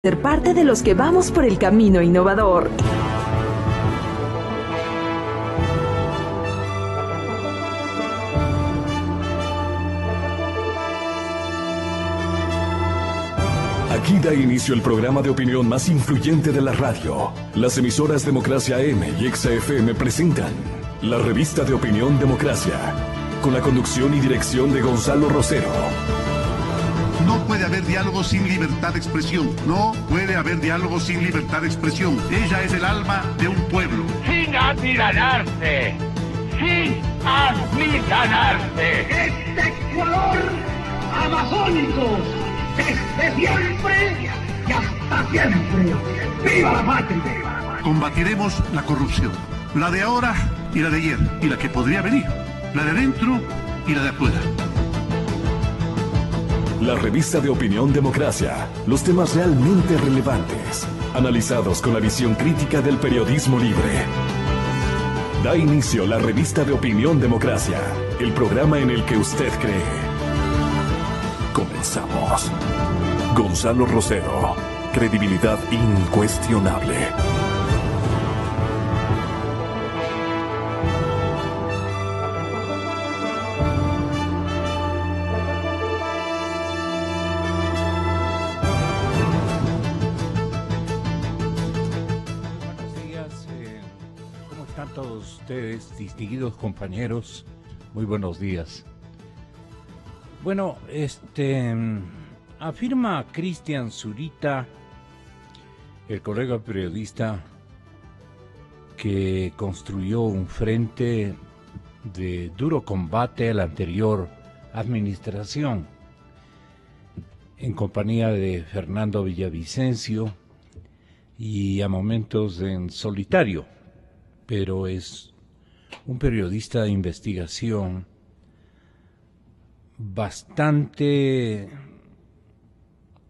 Ser parte de los que vamos por el camino innovador. Aquí da inicio el programa de opinión más influyente de la radio. Las emisoras Democracia M y XFM presentan la revista de opinión Democracia, con la conducción y dirección de Gonzalo Rosero. No puede haber diálogo sin libertad de expresión. No puede haber diálogo sin libertad de expresión. Ella es el alma de un pueblo. Sin amilanarse. Sin amilanarse. Este Ecuador amazónico. Desde siempre y hasta siempre. ¡Viva la patria! Combatiremos la corrupción. La de ahora y la de ayer. Y la que podría venir. La de adentro y la de afuera. La revista de opinión Democracia. Los temas realmente relevantes, analizados con la visión crítica del periodismo libre. Da inicio la revista de opinión Democracia, el programa en el que usted cree. Comenzamos. Gonzalo Rosero, credibilidad incuestionable. Ustedes, distinguidos compañeros, muy buenos días. Bueno, afirma Cristian Zurita, el colega periodista, que construyó un frente de duro combate a la anterior administración, en compañía de Fernando Villavicencio y a momentos en solitario, pero es un periodista de investigación bastante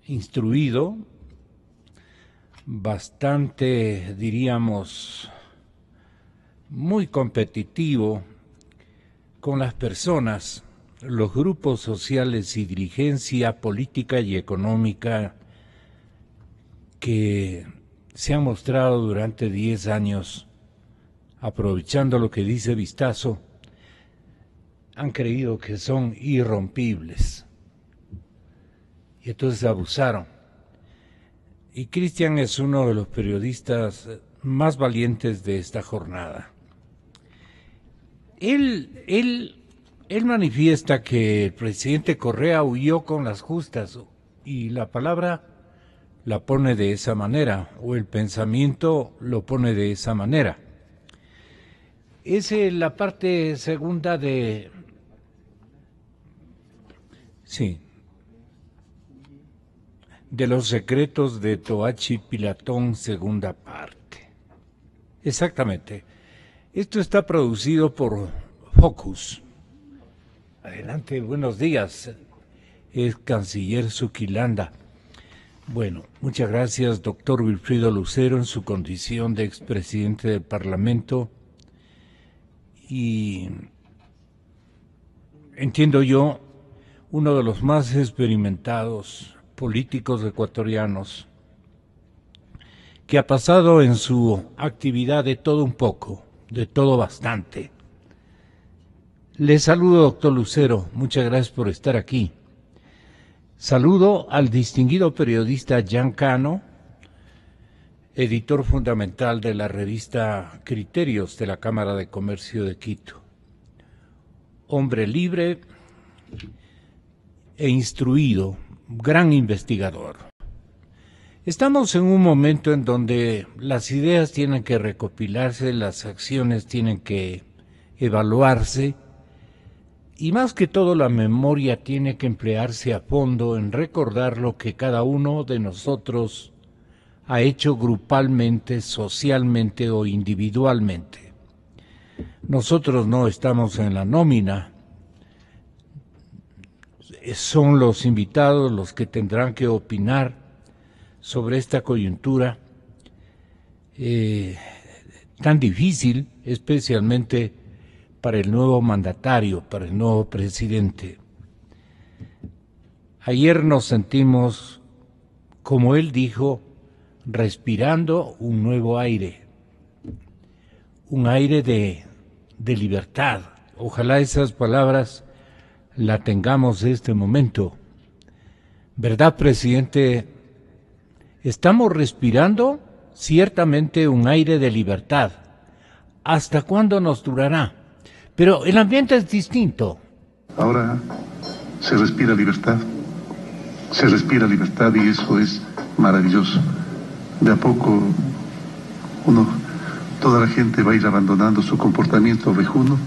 instruido, bastante, diríamos, muy competitivo con las personas, los grupos sociales y dirigencia política y económica que se han mostrado durante 10 años, aprovechando lo que dice Vistazo, han creído que son irrompibles. Y entonces abusaron. Y Cristian es uno de los periodistas más valientes de esta jornada. Él manifiesta que el presidente Correa huyó con las justas, y la palabra la pone de esa manera, o el pensamiento lo pone de esa manera. Es la parte segunda de... Sí. De los secretos de Toachi Pilatón, segunda parte. Exactamente. Esto está producido por Focus. Adelante, buenos días. Es canciller Zuquilanda. Bueno, muchas gracias, doctor Wilfrido Lucero, en su condición de expresidente del Parlamento. Y entiendo yo, uno de los más experimentados políticos ecuatorianos, que ha pasado en su actividad de todo un poco, de todo bastante. Le saludo, doctor Lucero, muchas gracias por estar aquí. Saludo al distinguido periodista Jan Cano, editor fundamental de la revista Criterios de la Cámara de Comercio de Quito. Hombre libre e instruido, gran investigador. Estamos en un momento en donde las ideas tienen que recopilarse, las acciones tienen que evaluarse, y más que todo la memoria tiene que emplearse a fondo en recordar lo que cada uno de nosotros ha hecho grupalmente, socialmente o individualmente. Nosotros no estamos en la nómina, son los invitados los que tendrán que opinar sobre esta coyuntura tan difícil, especialmente para el nuevo mandatario, para el nuevo presidente. Ayer nos sentimos como él dijo, respirando un nuevo aire, un aire de libertad. Ojalá esas palabras la tengamos en este momento. ¿Verdad, presidente? Estamos respirando ciertamente un aire de libertad. ¿Hasta cuándo nos durará? Pero el ambiente es distinto. Ahora se respira libertad y eso es maravilloso. De a poco toda la gente va a ir abandonando su comportamiento vejuno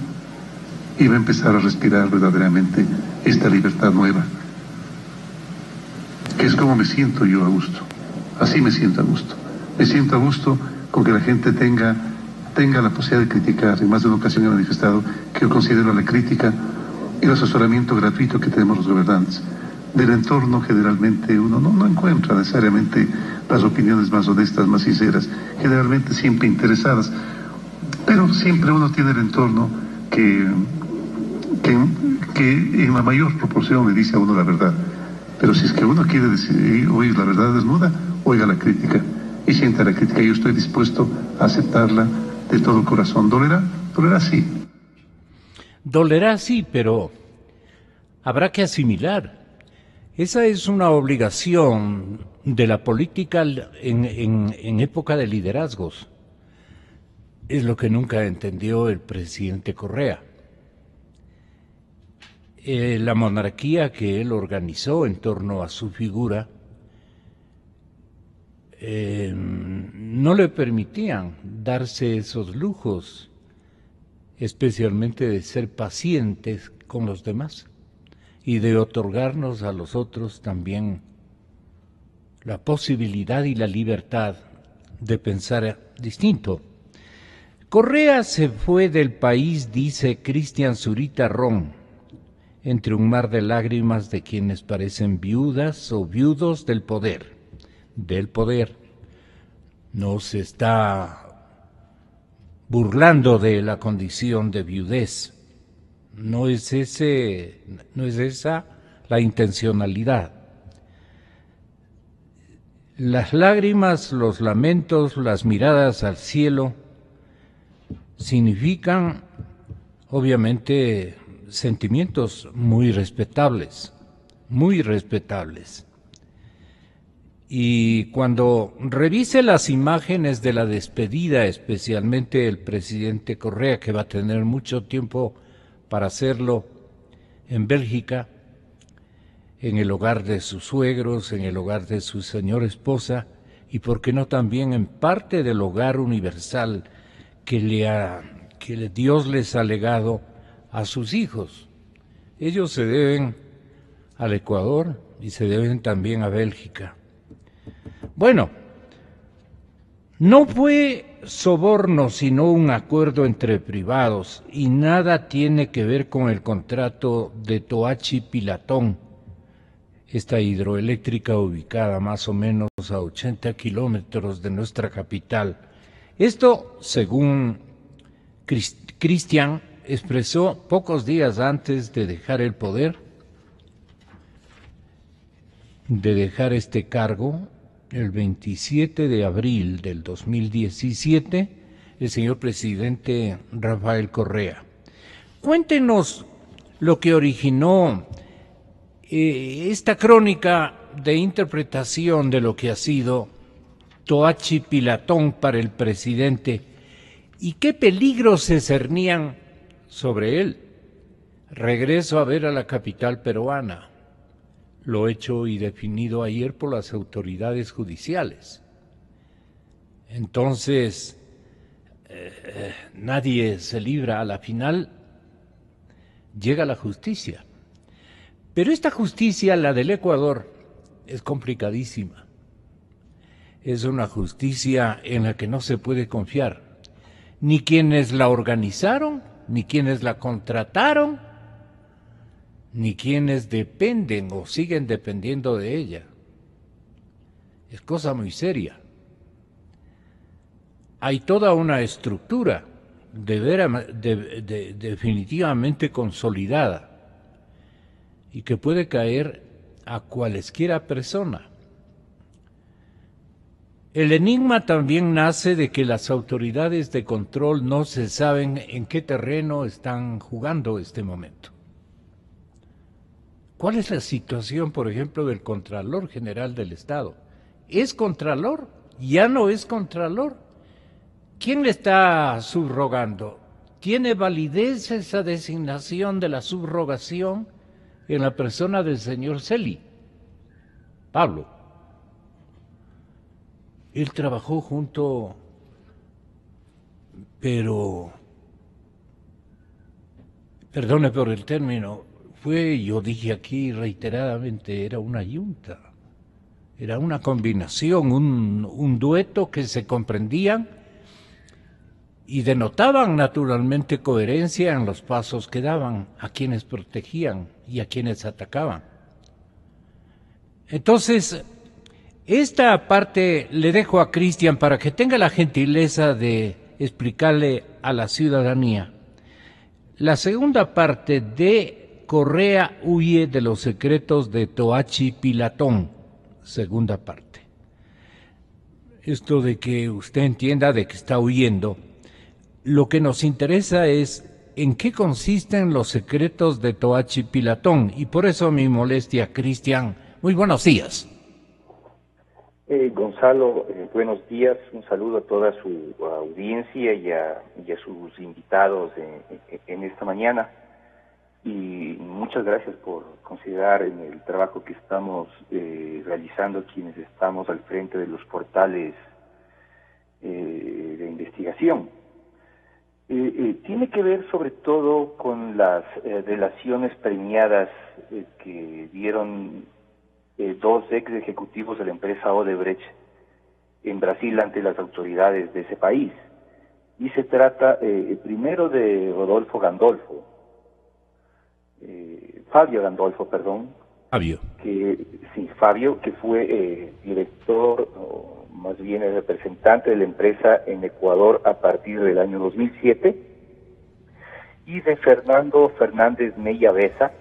y va a empezar a respirar verdaderamente esta libertad nueva, que es como me siento yo a gusto. Así me siento a gusto. Me siento a gusto con que la gente tenga la posibilidad de criticar. En más de una ocasión he manifestado que yo considero la crítica y el asesoramiento gratuito que tenemos los gobernantes. Del entorno generalmente uno no encuentra necesariamente las opiniones más honestas, más sinceras, generalmente siempre interesadas, pero siempre uno tiene el entorno que en la mayor proporción le dice a uno la verdad. Pero si es que uno quiere oír la verdad desnuda, oiga la crítica y sienta la crítica. Yo estoy dispuesto a aceptarla de todo corazón. ¿Dolerá? Dolerá sí. Dolerá sí, pero habrá que asimilar. Esa es una obligación de la política en época de liderazgos. Es lo que nunca entendió el presidente Correa. La monarquía que él organizó en torno a su figura no le permitían darse esos lujos, especialmente de ser pacientes con los demás y de otorgarnos a los otros también la posibilidad y la libertad de pensar distinto. Correa se fue del país, dice Cristian Zurita Ron, entre un mar de lágrimas de quienes parecen viudas o viudos del poder. No se está burlando de la condición de viudez. No es esa la intencionalidad. Las lágrimas, los lamentos, las miradas al cielo significan, obviamente, sentimientos muy respetables. Y cuando revise las imágenes de la despedida, especialmente el presidente Correa, que va a tener mucho tiempo para hacerlo en Bélgica, en el hogar de sus suegros, en el hogar de su señora esposa, y por qué no también en parte del hogar universal que Dios les ha legado a sus hijos. Ellos se deben al Ecuador y se deben también a Bélgica. Bueno, no fue soborno sino un acuerdo entre privados y nada tiene que ver con el contrato de Toachi-Pilatón, esta hidroeléctrica ubicada más o menos a 80 kilómetros de nuestra capital. Esto, según Cristian expresó pocos días antes de dejar el poder, de dejar este cargo, el 27 de abril del 2017, el señor presidente Rafael Correa. Cuéntenos lo que originó esta crónica de interpretación de lo que ha sido Toachi-Pilatón para el presidente y qué peligros se cernían sobre él. Regreso a ver a la capital peruana, lo hecho y definido ayer por las autoridades judiciales. Entonces, nadie se libra, a la final llega la justicia. Pero esta justicia, la del Ecuador, es complicadísima. Es una justicia en la que no se puede confiar, ni quienes la organizaron, ni quienes la contrataron, ni quienes dependen o siguen dependiendo de ella. Es cosa muy seria. Hay toda una estructura definitivamente consolidada y que puede caer a cualesquiera persona. El enigma también nace de que las autoridades de control no se saben en qué terreno están jugando este momento. ¿Cuál es la situación, por ejemplo, del Contralor General del Estado? ¿Es Contralor? ¿Ya no es Contralor? ¿Quién le está subrogando? ¿Tiene validez esa designación de la subrogación en la persona del señor Celi? Pablo. Él trabajó junto, pero, perdone por el término, yo dije aquí reiteradamente, era una yunta, era una combinación, un dueto que se comprendían y denotaban naturalmente coherencia en los pasos que daban a quienes protegían y a quienes atacaban. Entonces, esta parte le dejo a Cristian para que tenga la gentileza de explicarle a la ciudadanía. La segunda parte de Correa huye de los secretos de Toachi Pilatón, segunda parte. Esto de que usted entienda de que está huyendo, lo que nos interesa es en qué consisten los secretos de Toachi Pilatón, y por eso mi molestia, Cristian. Muy buenos días. Gonzalo, buenos días, un saludo a toda su audiencia y a sus invitados en esta mañana, y muchas gracias por considerar en el trabajo que estamos realizando quienes estamos al frente de los portales de investigación. Tiene que ver sobre todo con las delaciones premiadas que dieron dos ex ejecutivos de la empresa Odebrecht en Brasil ante las autoridades de ese país. Y se trata primero de Fabio Gandolfo, Fabio, que fue director, o más bien el representante de la empresa en Ecuador a partir del año 2007, y de Fernando Fernández Mella Besa,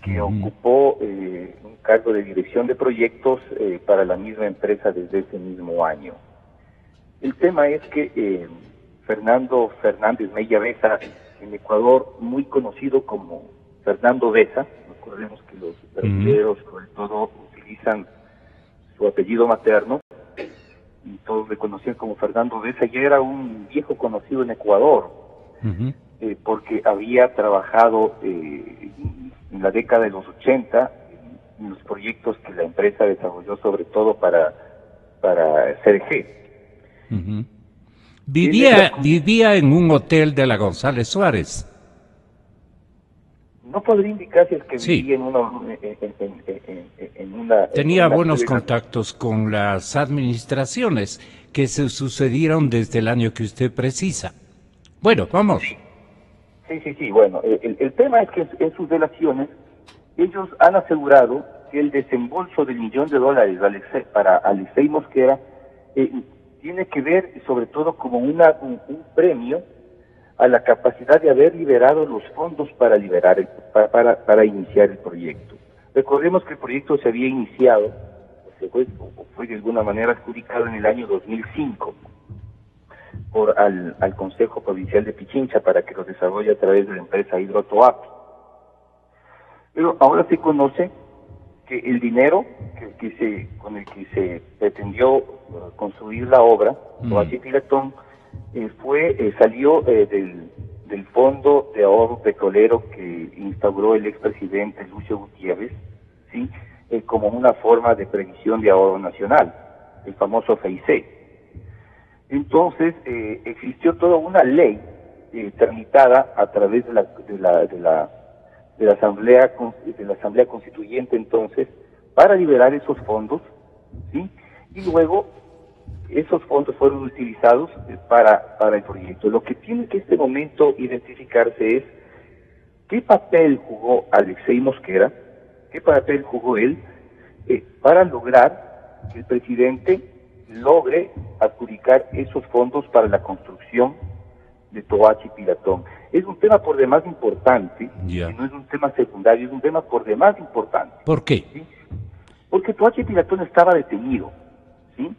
que ocupó un cargo de dirección de proyectos para la misma empresa desde ese mismo año. El tema es que Fernando Fernández Mella Besa, en Ecuador muy conocido como Fernando Besa, recordemos que los brasileños sobre todo utilizan su apellido materno, y todos le conocían como Fernando Besa, ya era un viejo conocido en Ecuador, porque había trabajado en la década de los 80 en los proyectos que la empresa desarrolló sobre todo para CRG. Vivía en un hotel de la González Suárez. No podría indicar si es que vivía en una... Tenía buenos contactos con las administraciones que se sucedieron desde el año que usted precisa. Bueno, vamos. Sí. Bueno, el tema es que en sus delaciones ellos han asegurado que el desembolso del $1.000.000 para Alexei Mosquera tiene que ver sobre todo como un premio a la capacidad de haber liberado los fondos para iniciar el proyecto. Recordemos que el proyecto se había iniciado, fue de alguna manera adjudicado en el año 2005 al Consejo Provincial de Pichincha para que lo desarrolle a través de la empresa Hidrotoapi. Pero ahora se conoce que el dinero con el que se pretendió construir la obra, Toachi Pilatón, salió del Fondo de Ahorro Petrolero que instauró el expresidente Lucio Gutiérrez, ¿sí? Como una forma de previsión de ahorro nacional, el famoso FEIC. Entonces, existió toda una ley tramitada a través de la Asamblea Constituyente entonces para liberar esos fondos, ¿sí? Y luego esos fondos fueron utilizados para el proyecto. Lo que tiene que en este momento identificarse es qué papel jugó Alexei Mosquera, qué papel jugó él para lograr que el presidente logre adjudicar esos fondos para la construcción de Toachi Pilatón. Es un tema por demás importante, no es un tema secundario, es un tema por demás importante. ¿Por qué? ¿Sí? Porque Toachi Pilatón estaba detenido, ¿sí?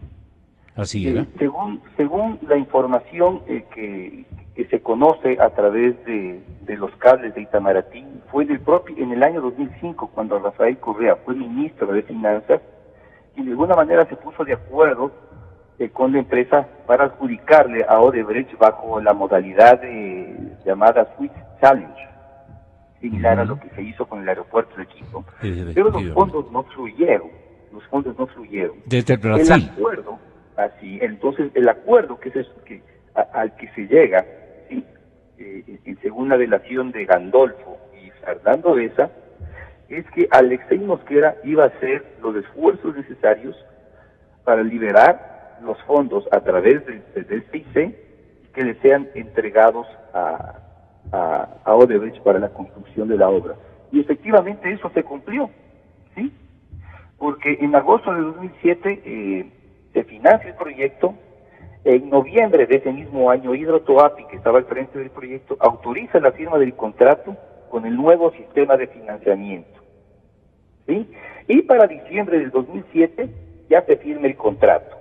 Así era. Según la información que se conoce a través de los cables de Itamaraty, fue en el año 2005 cuando Rafael Correa fue ministro de Finanzas y de alguna manera se puso de acuerdo con la empresa para adjudicarle a Odebrecht bajo la modalidad llamada Swiss Challenge, similar a lo que se hizo con el aeropuerto de Quito. Pero los fondos no fluyeron. Desde el Brasil. Entonces el acuerdo al que se llega, ¿sí? Según la delación de Gandolfo y Fernando Besa, es que Alexei Mosquera iba a hacer los esfuerzos necesarios para liberar los fondos a través del PIC que le sean entregados a Odebrecht para la construcción de la obra. Y efectivamente eso se cumplió, ¿sí? Porque en agosto de 2007 se financia el proyecto. En noviembre de ese mismo año, Hidrotoapi, que estaba al frente del proyecto, autoriza la firma del contrato con el nuevo sistema de financiamiento, ¿sí? Y para diciembre del 2007 ya se firma el contrato.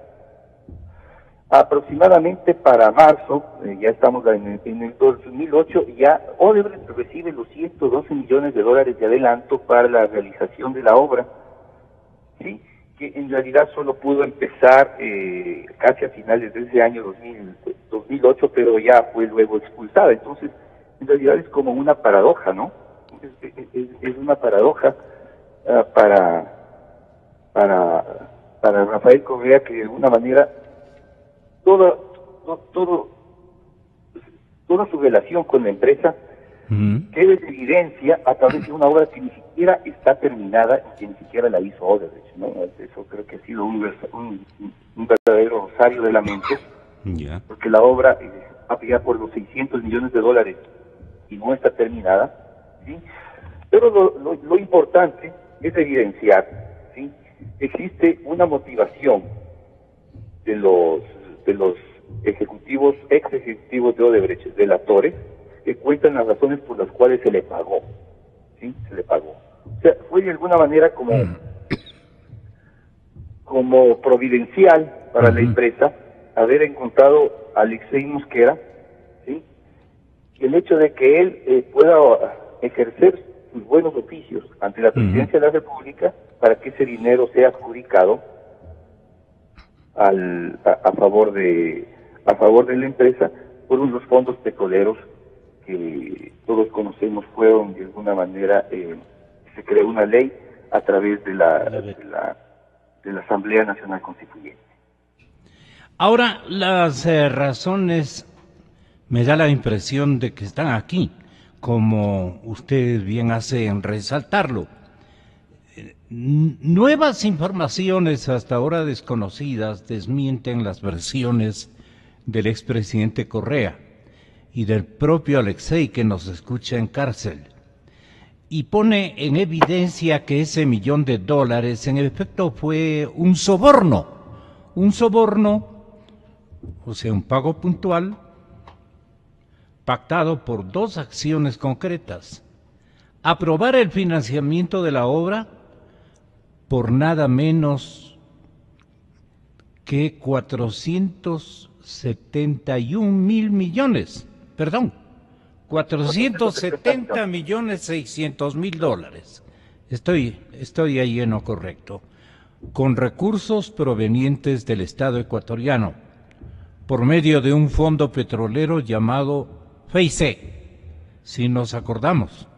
Aproximadamente para marzo, ya estamos en el 2008, ya Odebrecht recibe los $112 millones de adelanto para la realización de la obra, ¿sí? Que en realidad solo pudo empezar casi a finales de ese año 2008, pero ya fue luego expulsada. Entonces, en realidad es como una paradoja, ¿no? Es una paradoja para Rafael Correa, que de alguna manera toda su relación con la empresa queda en evidencia a través de una obra que ni siquiera está terminada y que ni siquiera la hizo Odebrecht, ¿no? Eso creo que ha sido un verdadero rosario de lamentos, porque la obra va ya por los $600 millones y no está terminada, ¿sí? Pero lo importante es evidenciar, ¿sí? Existe una motivación de los ex ejecutivos de Odebrecht, delatores, que cuentan las razones por las cuales se le pagó, ¿sí? Se le pagó. O sea, fue de alguna manera como providencial para la empresa haber encontrado a Alexei Mosquera, ¿sí? Y el hecho de que él pueda ejercer sus buenos oficios ante la presidencia de la República para que ese dinero sea adjudicado a favor de la empresa por unos fondos petroleros que todos conocemos fueron de alguna manera, se creó una ley a través de la Asamblea Nacional Constituyente. Ahora, las razones me da la impresión de que están aquí, como usted bien hace en resaltarlo. Nuevas informaciones hasta ahora desconocidas desmienten las versiones del expresidente Correa y del propio Alexei, que nos escucha en cárcel, y pone en evidencia que ese $1 millón en efecto fue un soborno, o sea, un pago puntual, pactado por dos acciones concretas: aprobar el financiamiento de la obra por nada menos que 470.600.000 Estoy ahí en lo correcto. Con recursos provenientes del Estado ecuatoriano, por medio de un fondo petrolero llamado FEICE, si nos acordamos.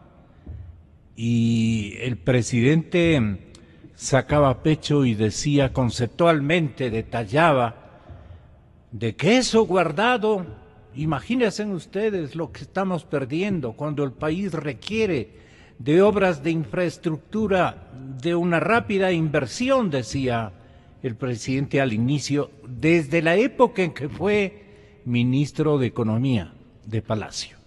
Y el presidente sacaba pecho y decía conceptualmente, detallaba, de que eso guardado, imagínense ustedes lo que estamos perdiendo cuando el país requiere de obras de infraestructura, de una rápida inversión, decía el presidente al inicio, desde la época en que fue ministro de Economía de Palacio.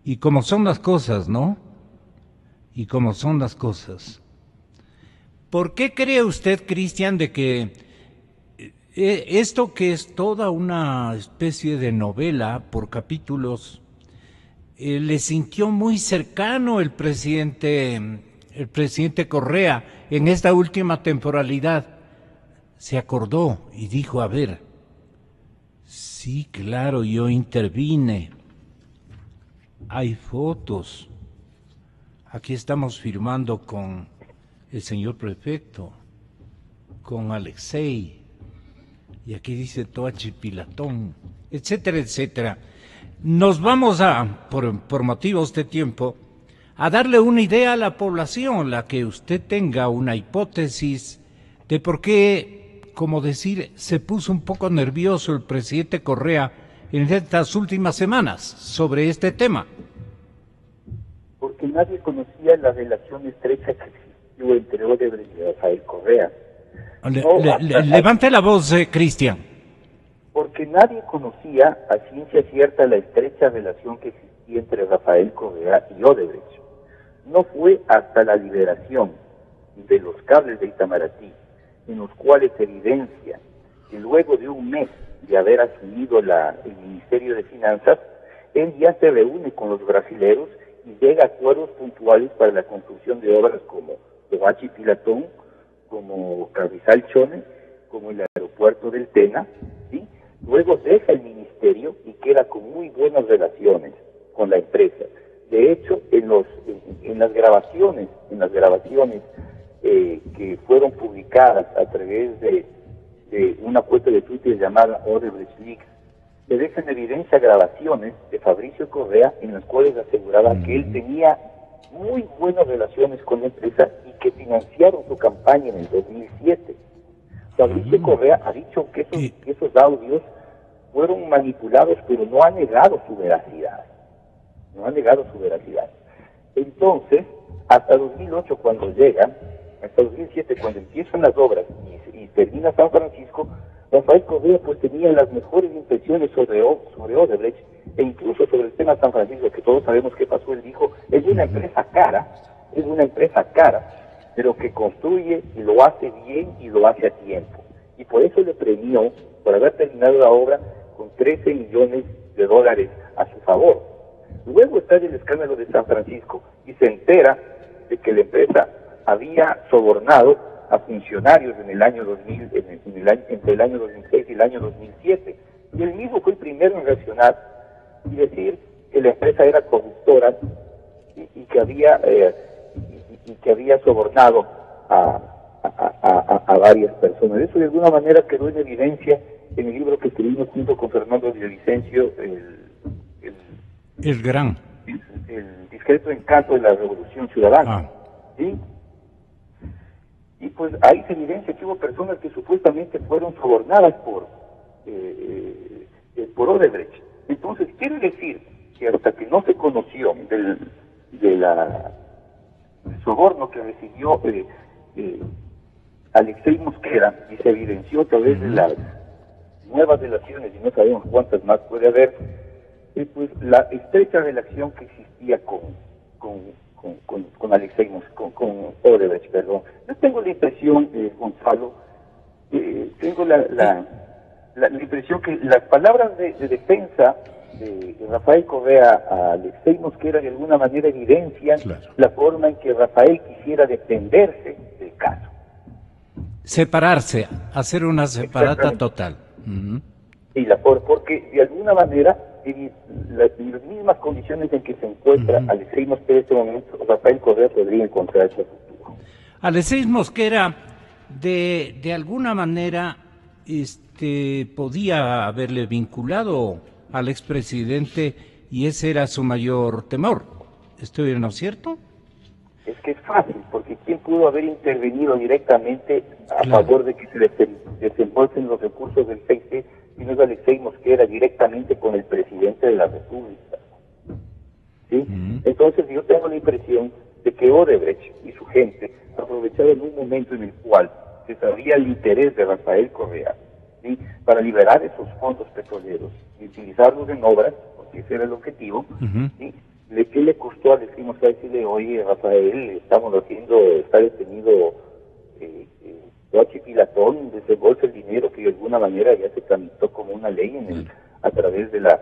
Y como son las cosas, ¿no? Y como son las cosas. ¿Por qué cree usted, Cristian, de que esto, que es toda una especie de novela por capítulos, le sintió muy cercano el presidente Correa en esta última temporalidad? se acordó y dijo, a ver, sí, claro, yo intervine, hay fotos, aquí estamos firmando con el señor prefecto, con Alexei, y aquí dice Toachi Pilatón, etcétera, etcétera. Nos vamos a, por motivos de tiempo, a darle una idea a la población, la que usted tenga una hipótesis de por qué, como decir, se puso un poco nervioso el presidente Correa en estas últimas semanas sobre este tema. Porque nadie conocía la relación estrecha que existió entre Odebrecht y Rafael Correa. Levante la voz, Cristian. Porque nadie conocía a ciencia cierta la estrecha relación que existía entre Rafael Correa y Odebrecht. No fue hasta la liberación de los cables de Itamaraty, en los cuales se evidencia que luego de un mes de haber asumido el Ministerio de Finanzas, él ya se reúne con los brasileros y llega a acuerdos puntuales para la construcción de obras como Toachi Pilatón, como Carrizal Chone, como el aeropuerto del Tena, ¿sí? Luego deja el ministerio y queda con muy buenas relaciones con la empresa. De hecho, en las grabaciones que fueron publicadas a través de una cuenta de Twitter llamada Odebrecht Leaks, se dejan en evidencia grabaciones de Fabricio Correa en las cuales aseguraba que él tenía muy buenas relaciones con la empresa y que financiaron su campaña en el 2007. Fabricio Correa ha dicho que esos audios fueron manipulados, pero no ha negado su veracidad. Entonces, hasta 2008 cuando llega, hasta 2007 cuando empiezan las obras y termina San Francisco, Rafael Correa pues tenía las mejores impresiones sobre Odebrecht e incluso sobre el tema San Francisco, que todos sabemos qué pasó. Él dijo, es una empresa cara, pero que construye y lo hace bien y lo hace a tiempo. Y por eso le premió, por haber terminado la obra, con $13 millones a su favor. Luego está el escándalo de San Francisco y se entera de que la empresa había sobornado a funcionarios en el año 2000, entre el año 2006 y el año 2007. Y él mismo fue el primero en reaccionar y decir que la empresa era corruptora y que había sobornado a varias personas. Eso de alguna manera quedó en evidencia en el libro que escribimos junto con Fernando Villavicencio, el discreto encanto de la Revolución Ciudadana. ¿Sí? Y pues ahí se evidencia que hubo personas que supuestamente fueron sobornadas por Odebrecht. Entonces quiere decir que hasta que no se conoció del soborno que recibió Alexei Mosquera y se evidenció a través de las nuevas delaciones, y no sabemos cuántas más puede haber, pues la estrecha relación que existía con Alexei Mosquera, con Odebrecht, perdón. Yo tengo la impresión, Gonzalo, tengo la impresión que las palabras de defensa de Rafael Correa a Alexei Mosquera de alguna manera evidencian la forma en que Rafael quisiera defenderse del caso. Separarse, hacer una separata total. Sí, porque de alguna manera, en las mismas condiciones en que se encuentra Alexei Mosquera en este momento, Rafael Correa podría encontrar ese futuro. Alexei Mosquera, de alguna manera, podía haberle vinculado al expresidente y ese era su mayor temor. ¿Estoy no cierto? Es que es fácil, porque ¿quién pudo haber intervenido directamente a favor de que se desembolsen los recursos del FEICE si no es Alexei Mosquera directamente con el presidente de la República? ¿Sí? Entonces yo tengo la impresión de que Odebrecht y su gente aprovecharon un momento en el cual se sabía el interés de Rafael Correa, ¿sí?, para liberar esos fondos petroleros y utilizarlos en obras, porque ese era el objetivo, ¿sí? ¿Qué le costó a Alexei Mosquera decirle, oye, Rafael, está detenido Toachi Pilatón, desembolsa el dinero que de alguna manera ya se tramitó como una ley a través de la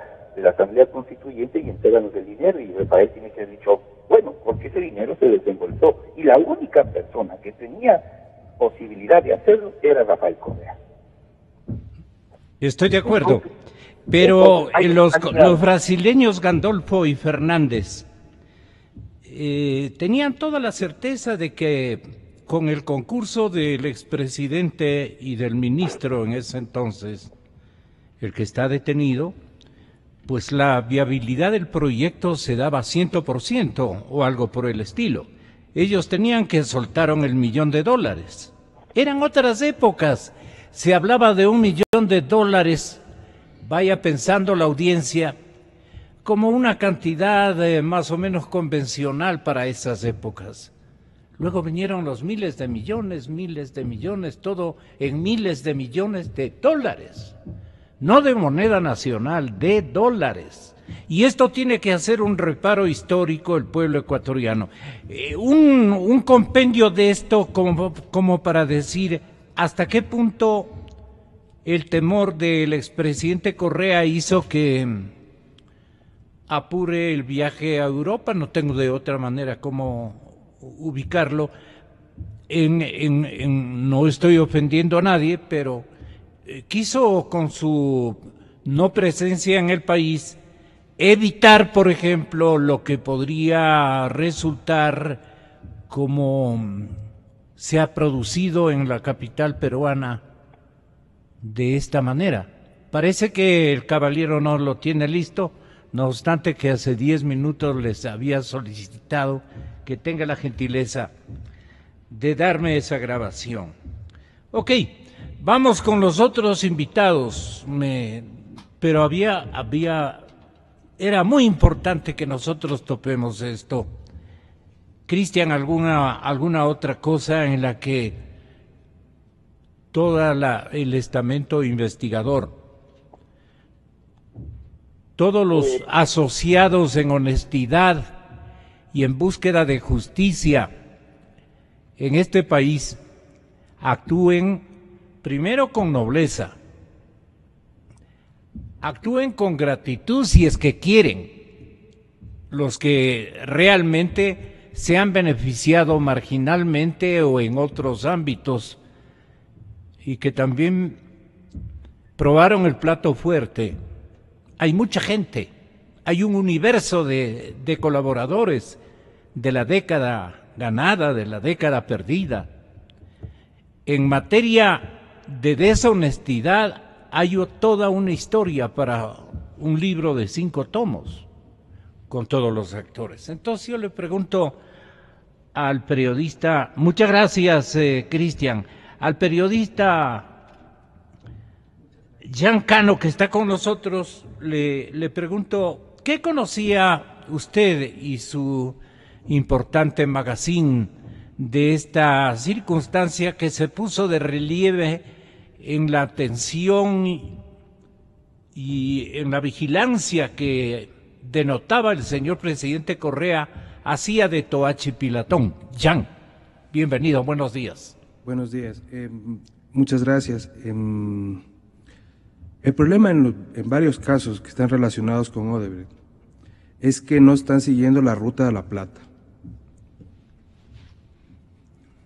Asamblea Constituyente y entréganos el dinero? Y Rafael tiene que haber dicho, bueno, porque ese dinero se desembolsó. Y la única persona que tenía posibilidad de hacerlo era Rafael Correa. Estoy de acuerdo, pero los brasileños Gandolfo y Fernández tenían toda la certeza de que con el concurso del expresidente y del ministro en ese entonces, el que está detenido, pues la viabilidad del proyecto se daba 100% o algo por el estilo. Ellos tenían que soltaron $1 millón. Eran otras épocas. Se hablaba de $1 millón, vaya pensando la audiencia, como una cantidad más o menos convencional para esas épocas. Luego vinieron los miles de millones, todo en miles de millones de dólares. No de moneda nacional, de dólares. Y esto tiene que hacer un reparo histórico el pueblo ecuatoriano. Un compendio de esto como para decir hasta qué punto el temor del expresidente Correa hizo que apure el viaje a Europa. No tengo de otra manera cómo ubicarlo. No estoy ofendiendo a nadie, pero quiso con su no presencia en el país evitar, por ejemplo, lo que podría resultar como se ha producido en la capital peruana de esta manera. Parece que el caballero no lo tiene listo, no obstante que hace 10 minutos les había solicitado que tenga la gentileza de darme esa grabación. Ok, vamos con los otros invitados, pero era muy importante que nosotros topemos esto. Cristian, ¿alguna otra cosa en la que el estamento investigador, todos los asociados en honestidad y en búsqueda de justicia en este país actúen primero con nobleza, actúen con gratitud si es que quieren, los que realmente se han beneficiado marginalmente o en otros ámbitos y que también probaron el plato fuerte? Hay mucha gente, hay un universo de colaboradores de la década ganada, de la década perdida. En materia de deshonestidad hay toda una historia para un libro de 5 tomos con todos los actores. Entonces yo le pregunto al periodista, muchas gracias Cristian, al periodista Jean Cano que está con nosotros, le pregunto, ¿qué conocía usted y su importante magazine de esta circunstancia que se puso de relieve en la atención y en la vigilancia que denotaba el señor presidente Correa hacía de Toachi Pilatón? Jean, bienvenido, buenos días. Buenos días, muchas gracias. El problema en varios casos que están relacionados con Odebrecht es que no están siguiendo la ruta de la plata.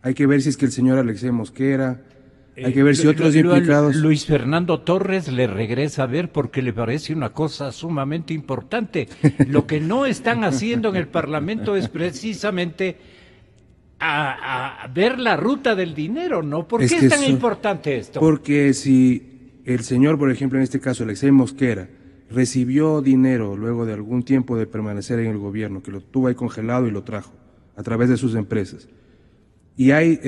Hay que ver si es que el señor Alexei Mosquera, hay que ver si otros implicados... Luis Fernando Torres le regresa a ver porque le parece una cosa sumamente importante. Lo que no están haciendo en el Parlamento es precisamente a ver la ruta del dinero, ¿no? ¿Por qué es tan importante esto? Porque si el señor, por ejemplo, en este caso, Alexei Mosquera, recibió dinero luego de algún tiempo de permanecer en el gobierno, que lo tuvo ahí congelado y lo trajo a través de sus empresas, y hay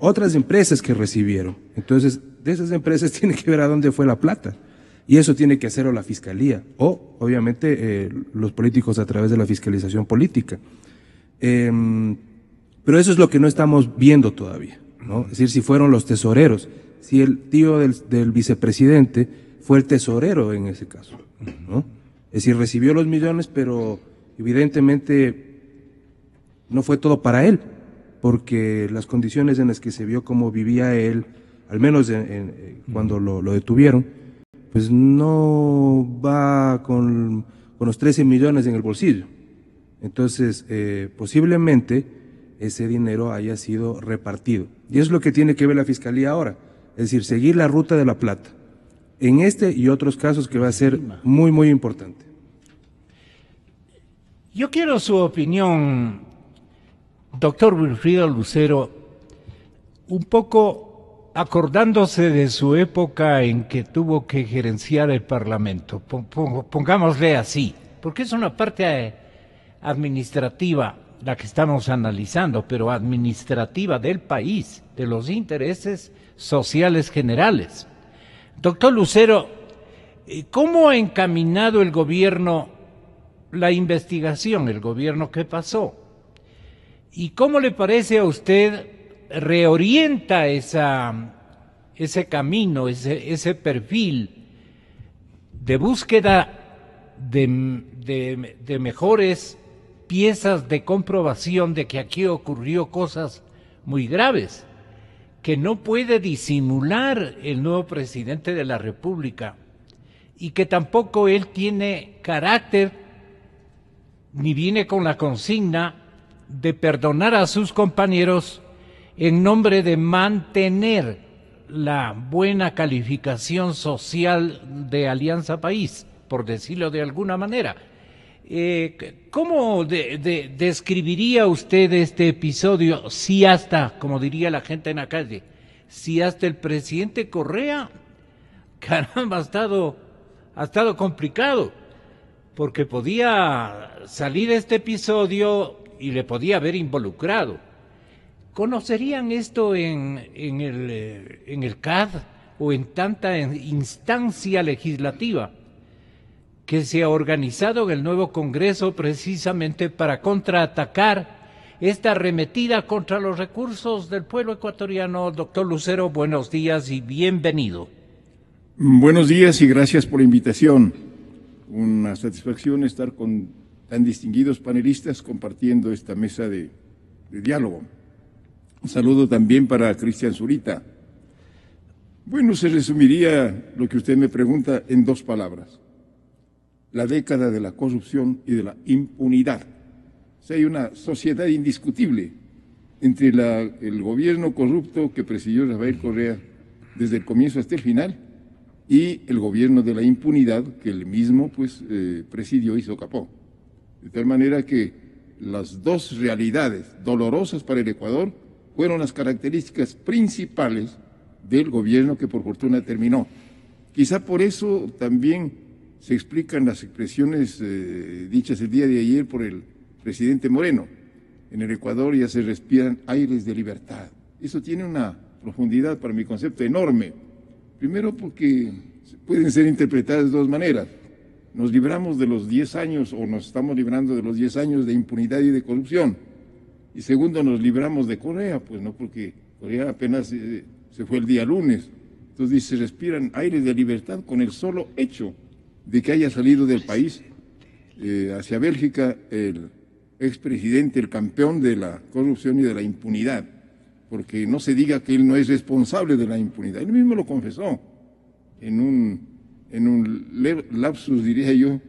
otras empresas que recibieron. Entonces, de esas empresas tiene que ver a dónde fue la plata. Y eso tiene que hacerlo la Fiscalía o, obviamente, los políticos a través de la fiscalización política. Pero eso es lo que no estamos viendo todavía, ¿no? Es decir, si fueron los tesoreros, si el tío del vicepresidente fue el tesorero en ese caso, ¿no? Es decir, recibió los millones, pero evidentemente no fue todo para él, porque las condiciones en las que se vio cómo vivía él, al menos cuando lo detuvieron, pues no va con los 13 millones en el bolsillo. Entonces, posiblemente ese dinero haya sido repartido. Y eso es lo que tiene que ver la Fiscalía ahora, es decir, seguir la ruta de la plata, en este y otros casos que va a ser muy, muy importante. Yo quiero su opinión, doctor Wilfrido Lucero, un poco acordándose de su época en que tuvo que gerenciar el Parlamento, pongámosle así, porque es una parte administrativa la que estamos analizando, pero administrativa del país, de los intereses sociales generales. Doctor Lucero, ¿cómo ha encaminado el gobierno la investigación, el gobierno que pasó? ¿Y cómo le parece a usted reorienta ese camino, ese perfil de búsqueda de mejores piezas de comprobación de que aquí ocurrió cosas muy graves, que no puede disimular el nuevo presidente de la República y que tampoco él tiene carácter ni viene con la consigna de perdonar a sus compañeros en nombre de mantener la buena calificación social de Alianza País, por decirlo de alguna manera? ¿Cómo describiría usted este episodio si hasta, como diría la gente en la calle, si hasta el presidente Correa, caramba, ha estado complicado, porque podía salir este episodio y le podía haber involucrado? ¿Conocerían esto en el CAD o en tanta instancia legislativa que se ha organizado en el nuevo Congreso precisamente para contraatacar esta arremetida contra los recursos del pueblo ecuatoriano? Doctor Lucero, buenos días y bienvenido. Buenos días y gracias por la invitación. Una satisfacción estar con tan distinguidos panelistas compartiendo esta mesa de diálogo. Un saludo también para Cristian Zurita. Bueno, se resumiría lo que usted me pregunta en dos palabras: la década de la corrupción y de la impunidad. O sea, hay una sociedad indiscutible entre el gobierno corrupto que presidió Rafael Correa desde el comienzo hasta el final y el gobierno de la impunidad que él mismo presidió y socapó. De tal manera que las dos realidades dolorosas para el Ecuador fueron las características principales del gobierno que por fortuna terminó. Quizá por eso también se explican las expresiones dichas el día de ayer por el presidente Moreno. En el Ecuador ya se respiran aires de libertad. Eso tiene una profundidad, para mi concepto, enorme. Primero porque pueden ser interpretadas de dos maneras. Nos libramos de los 10 años, o nos estamos librando de los 10 años de impunidad y de corrupción. Y segundo, nos libramos de Correa, pues no, porque Correa apenas se fue el día lunes. Entonces se respiran aires de libertad con el solo hecho de que haya salido del país hacia Bélgica el expresidente, el campeón de la corrupción y de la impunidad, porque no se diga que él no es responsable de la impunidad. Él mismo lo confesó en un lapsus, diría yo,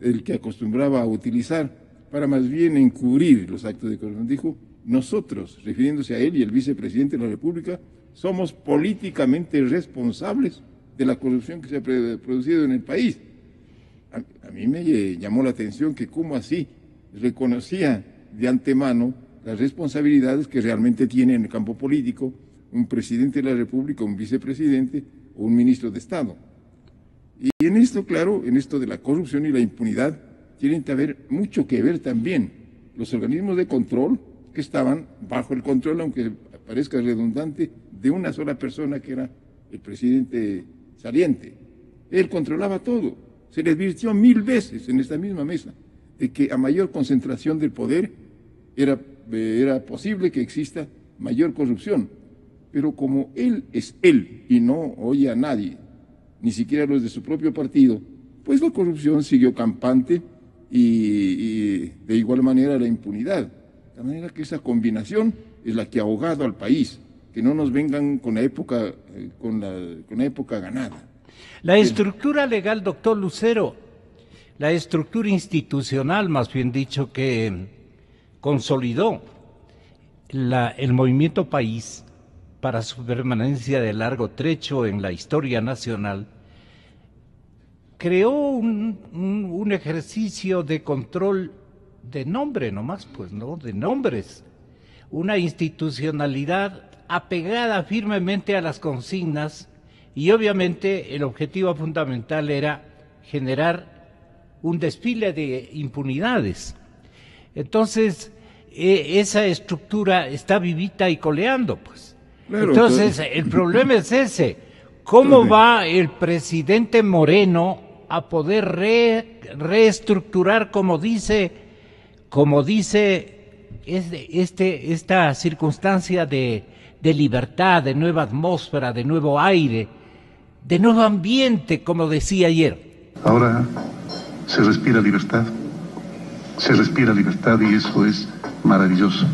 el que acostumbraba a utilizar para más bien encubrir los actos de corrupción. Dijo: nosotros, refiriéndose a él y el vicepresidente de la República, somos políticamente responsables de la corrupción que se ha producido en el país. A mí me llamó la atención que cómo así reconocía de antemano las responsabilidades que realmente tiene en el campo político un presidente de la República, un vicepresidente o un ministro de Estado. Y en esto, claro, en esto de la corrupción y la impunidad, tienen que haber mucho que ver también los organismos de control que estaban bajo el control, aunque parezca redundante, de una sola persona que era el presidente saliente. Él controlaba todo. Se le advirtió 1000 veces en esta misma mesa de que a mayor concentración del poder era posible que exista mayor corrupción. Pero como él es él y no oye a nadie, ni siquiera los de su propio partido, pues la corrupción siguió campante y de igual manera la impunidad. De manera que esa combinación es la que ha ahogado al país. Que no nos vengan con la época ganada. La estructura legal, doctor Lucero, la estructura institucional, más bien dicho, que consolidó el movimiento País, para su permanencia de largo trecho en la historia nacional, creó un ejercicio de control de nombre nomás, pues, ¿no? De nombres. Una institucionalidad apegada firmemente a las consignas y obviamente el objetivo fundamental era generar un desfile de impunidades. Entonces, esa estructura está vivita y coleando, pues. Claro, entonces, el problema es ese. ¿Cómo va el presidente Moreno a poder reestructurar, como dice esta circunstancia de libertad, de nueva atmósfera, de nuevo aire, de nuevo ambiente, como decía ayer? Ahora se respira libertad y eso es maravilloso.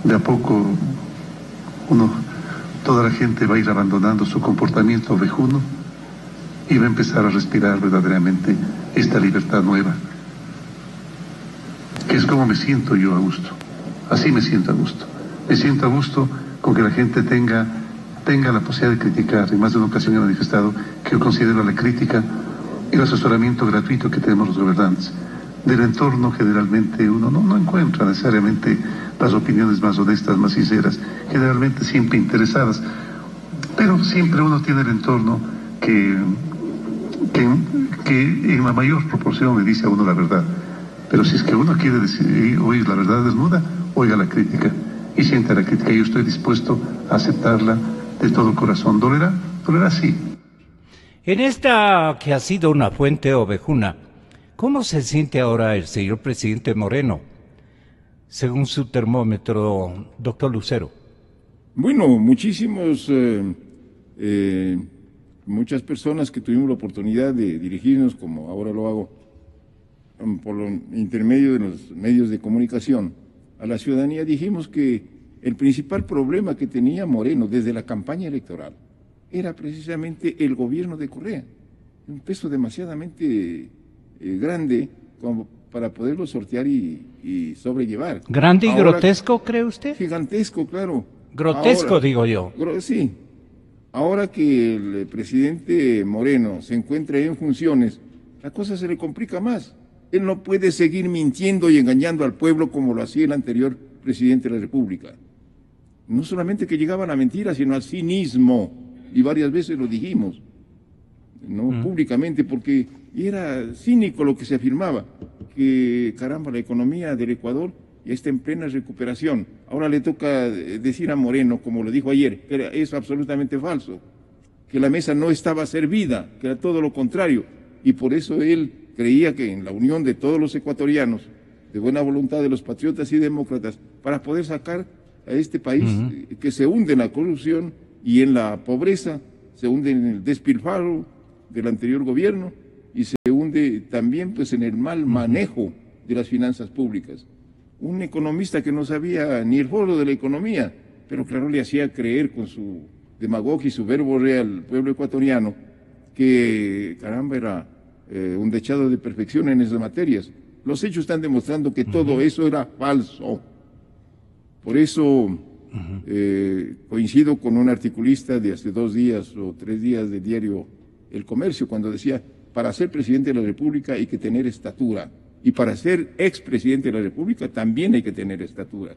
De a poco toda la gente va a ir abandonando su comportamiento ovejuno y va a empezar a respirar verdaderamente esta libertad nueva, que es como me siento yo a gusto. Así me siento a gusto. Me siento a gusto con que la gente tenga la posibilidad de criticar. En más de una ocasión he manifestado que yo considero la crítica y el asesoramiento gratuito que tenemos los gobernantes. Del entorno generalmente uno no encuentra necesariamente las opiniones más honestas, más sinceras, generalmente siempre interesadas, pero siempre uno tiene el entorno que en la mayor proporción le dice a uno la verdad. Pero si es que uno quiere oír la verdad desnuda, oiga la crítica y siente la crítica. Yo estoy dispuesto a aceptarla de todo corazón. ¿Dolerá? Dolerá, sí. En esta que ha sido una fuente ovejuna, ¿cómo se siente ahora el señor presidente Moreno, según su termómetro, doctor Lucero? Bueno, muchas personas que tuvimos la oportunidad de dirigirnos, como ahora lo hago, por intermedio de los medios de comunicación, a la ciudadanía, dijimos que el principal problema que tenía Moreno desde la campaña electoral era precisamente el gobierno de Correa, un peso demasiadamente grande como para poderlo sortear y sobrellevar. ¿Grande y grotesco, cree usted? Gigantesco, claro. Grotesco, digo yo. Sí. Ahora que el presidente Moreno se encuentra en funciones, la cosa se le complica más. Él no puede seguir mintiendo y engañando al pueblo como lo hacía el anterior presidente de la República. No solamente que llegaba a la mentira, sino al cinismo, y varias veces lo dijimos, no públicamente, porque era cínico lo que se afirmaba, que caramba, la economía del Ecuador ya está en plena recuperación. Ahora le toca decir a Moreno, como lo dijo ayer, que es absolutamente falso, que la mesa no estaba servida, que era todo lo contrario, y por eso él creía que en la unión de todos los ecuatorianos, de buena voluntad de los patriotas y demócratas, para poder sacar a este país que se hunde en la corrupción y en la pobreza, se hunde en el despilfarro del anterior gobierno y se hunde también pues en el mal manejo de las finanzas públicas. Un economista que no sabía ni el foro de la economía, pero claro le hacía creer con su demagogia y su verbo real al pueblo ecuatoriano que caramba era un dechado de perfección en esas materias. Los hechos están demostrando que todo eso era falso. Por eso coincido con un articulista de hace 2 días o 3 días del diario El Comercio, cuando decía, para ser presidente de la República hay que tener estatura, y para ser expresidente de la República también hay que tener estatura.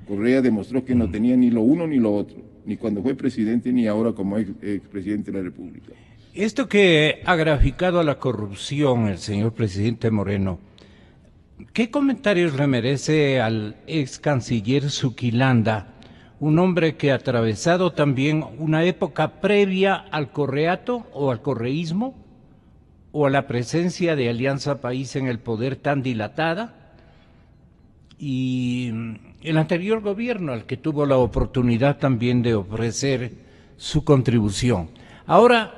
Correa demostró que no tenía ni lo uno ni lo otro, ni cuando fue presidente ni ahora como expresidente de la República. Esto que ha graficado a la corrupción el señor presidente Moreno, ¿qué comentarios le merece al ex canciller Zuquilanda, un hombre que ha atravesado también una época previa al correato o al correísmo o a la presencia de Alianza País en el poder tan dilatada, y el anterior gobierno al que tuvo la oportunidad también de ofrecer su contribución? Ahora,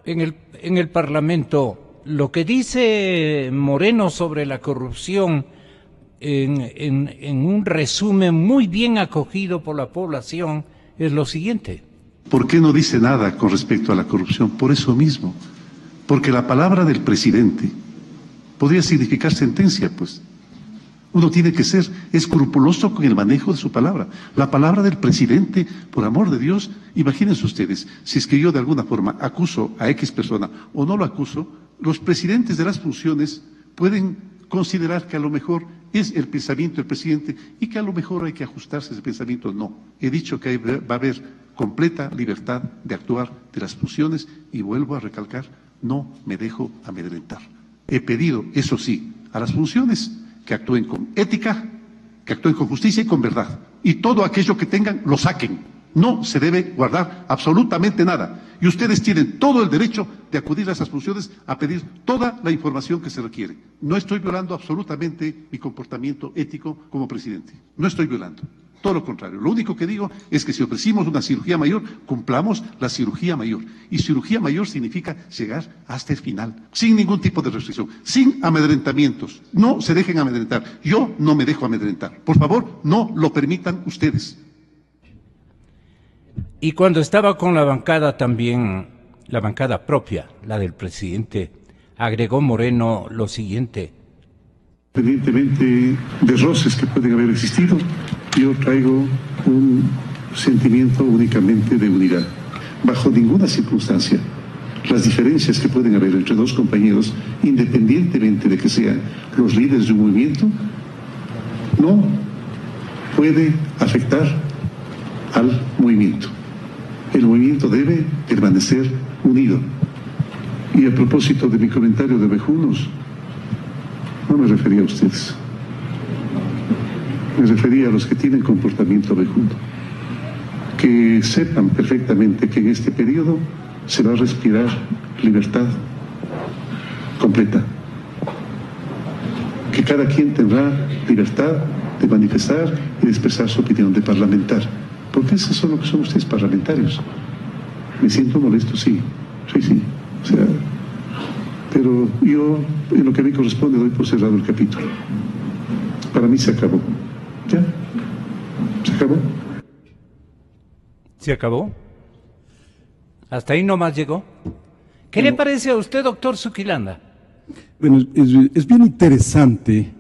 en el Parlamento, lo que dice Moreno sobre la corrupción, en un resumen muy bien acogido por la población, es lo siguiente. ¿Por qué no dice nada con respecto a la corrupción? Por eso mismo, porque la palabra del presidente podría significar sentencia, pues. Uno tiene que ser escrupuloso con el manejo de su palabra. La palabra del presidente, por amor de Dios, imagínense ustedes, si es que yo de alguna forma acuso a X persona o no lo acuso, los presidentes de las funciones pueden considerar que a lo mejor es el pensamiento del presidente y que a lo mejor hay que ajustarse a ese pensamiento. No, he dicho que va a haber completa libertad de actuar de las funciones y vuelvo a recalcar, no me dejo amedrentar. He pedido, eso sí, a las funciones que actúen con ética, que actúen con justicia y con verdad. Y todo aquello que tengan, lo saquen. No se debe guardar absolutamente nada. Y ustedes tienen todo el derecho de acudir a esas funciones a pedir toda la información que se requiere. No estoy violando absolutamente mi comportamiento ético como presidente. No estoy violando. Todo lo contrario. Lo único que digo es que si ofrecimos una cirugía mayor, cumplamos la cirugía mayor. Y cirugía mayor significa llegar hasta el final, sin ningún tipo de restricción, sin amedrentamientos. No se dejen amedrentar. Yo no me dejo amedrentar. Por favor, no lo permitan ustedes. Y cuando estaba con la bancada también, la bancada propia, la del presidente, agregó Moreno lo siguiente. Independientemente de roces que pueden haber existido, yo traigo un sentimiento únicamente de unidad. Bajo ninguna circunstancia, las diferencias que pueden haber entre dos compañeros, independientemente de que sean los líderes de un movimiento, no puede afectar al movimiento. El movimiento debe permanecer unido. Y a propósito de mi comentario de ovejunos, no me refería a ustedes. Me refería a los que tienen comportamiento ovejuno. Que sepan perfectamente que en este periodo se va a respirar libertad completa. Que cada quien tendrá libertad de manifestar y de expresar su opinión, de parlamentar. Porque eso es lo que son ustedes, parlamentarios. Me siento molesto, sí. Sí. O sea, pero yo, en lo que a mí corresponde, doy por cerrado el capítulo. Para mí se acabó. ¿Ya? ¿Se acabó? ¿Se acabó? ¿Hasta ahí nomás llegó? ¿Qué le parece a usted, doctor Zuquilanda? Bueno, es bien interesante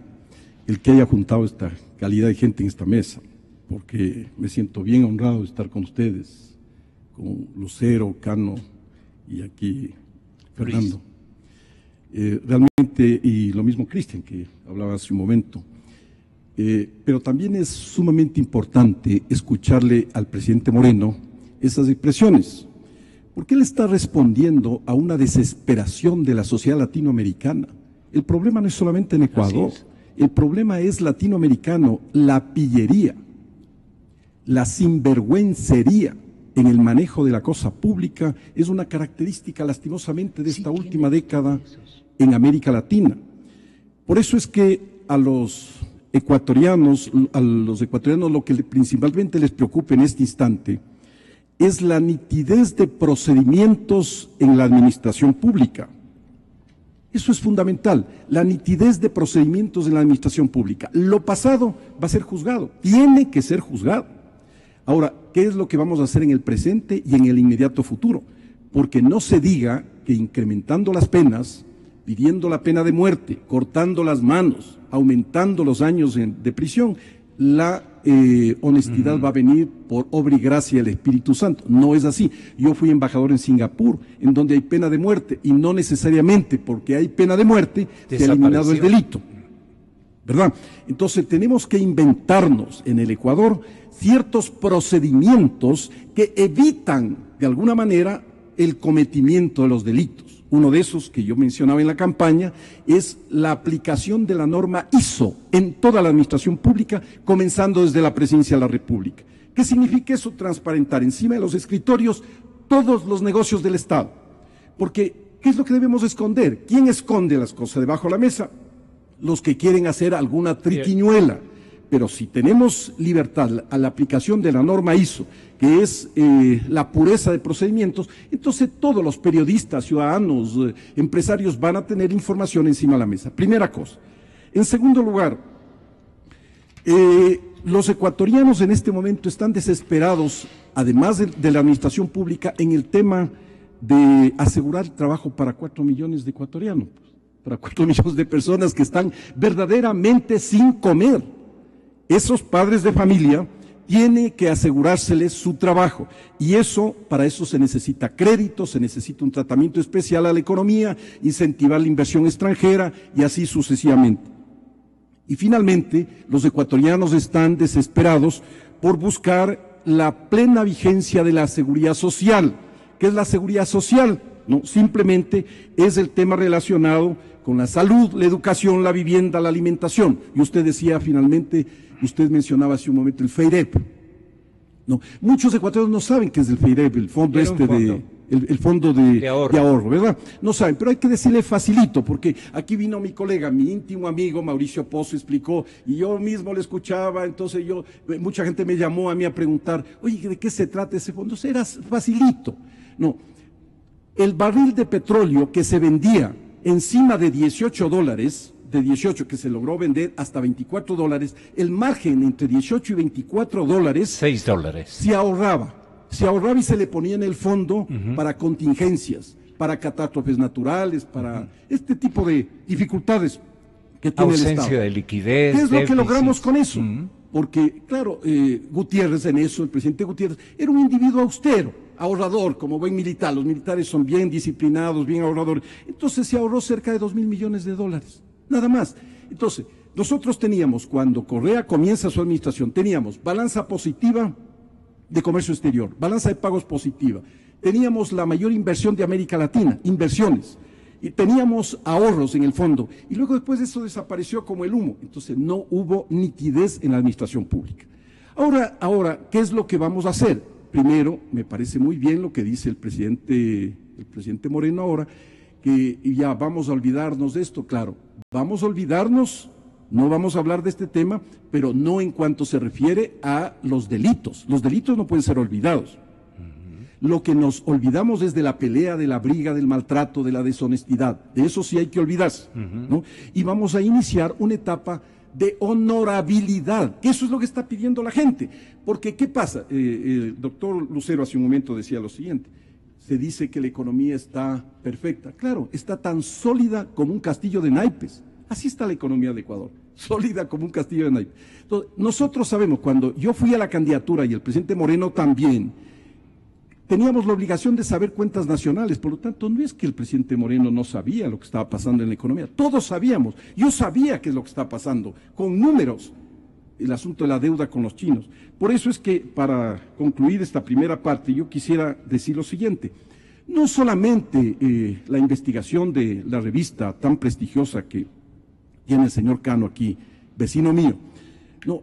el que haya juntado esta calidad de gente en esta mesa, porque me siento bien honrado de estar con ustedes, con Lucero, Cano y aquí Fernando. Realmente, y lo mismo Cristian, que hablaba hace un momento, pero también es sumamente importante escucharle al presidente Moreno esas expresiones, porque él está respondiendo a una desesperación de la sociedad latinoamericana. El problema no es solamente en Ecuador, el problema es latinoamericano, la pillería, la sinvergüencería en el manejo de la cosa pública es una característica lastimosamente de esta última década en América Latina. Por eso es que a los ecuatorianos lo que principalmente les preocupa en este instante es la nitidez de procedimientos en la administración pública. Eso es fundamental, la nitidez de procedimientos en la administración pública. Lo pasado va a ser juzgado, tiene que ser juzgado. Ahora, ¿qué es lo que vamos a hacer en el presente y en el inmediato futuro? Porque no se diga que incrementando las penas, pidiendo la pena de muerte, cortando las manos, aumentando los años de prisión, la honestidad va a venir por obra y gracia del Espíritu Santo. No es así. Yo fui embajador en Singapur, en donde hay pena de muerte, y no necesariamente porque hay pena de muerte se ha eliminado el delito, ¿verdad? Entonces tenemos que inventarnos en el Ecuador ciertos procedimientos que evitan de alguna manera el cometimiento de los delitos. Uno de esos que yo mencionaba en la campaña es la aplicación de la norma ISO en toda la administración pública, comenzando desde la Presidencia de la República. ¿Qué significa eso? Transparentar encima de los escritorios todos los negocios del Estado. Porque, ¿qué es lo que debemos esconder? ¿Quién esconde las cosas debajo de la mesa? Los que quieren hacer alguna triquiñuela. Pero si tenemos libertad a la aplicación de la norma ISO, que es la pureza de procedimientos, entonces todos los periodistas, ciudadanos, empresarios van a tener información encima de la mesa. Primera cosa. En segundo lugar, los ecuatorianos en este momento están desesperados, además de la administración pública, en el tema de asegurar trabajo para 4 millones de ecuatorianos. para 4 millones de personas que están verdaderamente sin comer. Esos padres de familia tienen que asegurárseles su trabajo, y para eso se necesita crédito, se necesita un tratamiento especial a la economía, incentivar la inversión extranjera y así sucesivamente. Y finalmente, los ecuatorianos están desesperados por buscar la plena vigencia de la seguridad social. ¿Qué es la seguridad social? No, simplemente es el tema relacionado con la salud, la educación, la vivienda, la alimentación. Y usted decía finalmente, usted mencionaba hace un momento el FEIREP. No, muchos ecuatorianos no saben qué es el FEIREP, el fondo el fondo de ahorro, ¿verdad? No saben, pero hay que decirle facilito, porque aquí vino mi colega, mi íntimo amigo Mauricio Pozo, explicó, y yo mismo le escuchaba, entonces mucha gente me llamó a mí a preguntar, oye, ¿de qué se trata ese fondo? Era facilito. No, el barril de petróleo que se vendía encima de $18, de 18 que se logró vender hasta $24, el margen entre 18 y $24, $6, se ahorraba y se le ponía en el fondo para contingencias, para catástrofes naturales, para este tipo de dificultades que tiene el Estado. Ausencia de liquidez. ¿Qué es lo que logramos con eso? Porque, claro, Gutiérrez en eso, el presidente Gutiérrez, era un individuo austero, ahorrador, como buen militar. Los militares son bien disciplinados, bien ahorradores. Entonces se ahorró cerca de $2.000 millones, nada más. Entonces, nosotros teníamos, cuando Correa comienza su administración, teníamos balanza positiva de comercio exterior, balanza de pagos positiva, teníamos la mayor inversión de América Latina, inversiones, y teníamos ahorros en el fondo, y luego después eso desapareció como el humo. Entonces no hubo nitidez en la administración pública. Ahora, ¿qué es lo que vamos a hacer? Primero, me parece muy bien lo que dice el presidente Moreno ahora, que ya vamos a olvidarnos de esto. Claro, vamos a olvidarnos, no vamos a hablar de este tema, pero no en cuanto se refiere a los delitos. Los delitos no pueden ser olvidados. Lo que nos olvidamos es de la pelea, de la briga, del maltrato, de la deshonestidad. De eso sí hay que olvidarse, ¿no? Y vamos a iniciar una etapa de honorabilidad. Eso es lo que está pidiendo la gente. Porque, ¿qué pasa? El doctor Lucero hace un momento decía lo siguiente. Se dice que la economía está perfecta. Claro, está tan sólida como un castillo de naipes. Así está la economía de Ecuador, sólida como un castillo de naipes. Entonces, nosotros sabemos, cuando yo fui a la candidatura y el presidente Moreno también, teníamos la obligación de saber cuentas nacionales. Por lo tanto, no es que el presidente Moreno no sabía lo que estaba pasando en la economía. Todos sabíamos. Yo sabía qué es lo que está pasando, con números, el asunto de la deuda con los chinos. Por eso es que, para concluir esta primera parte, yo quisiera decir lo siguiente. No solamente la investigación de la revista tan prestigiosa que tiene el señor Cano aquí, vecino mío,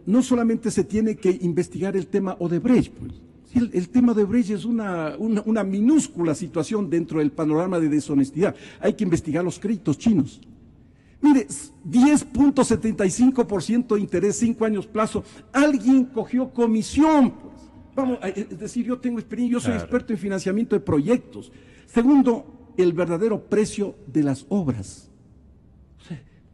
no solamente se tiene que investigar el tema Odebrecht, pues. El tema de Odebrecht es una minúscula situación dentro del panorama de deshonestidad. Hay que investigar los créditos chinos. Mire, 10.75% de interés, 5 años plazo. Alguien cogió comisión, pues. Vamos, es decir, yo tengo experiencia, yo soy experto en financiamiento de proyectos. Segundo, el verdadero precio de las obras.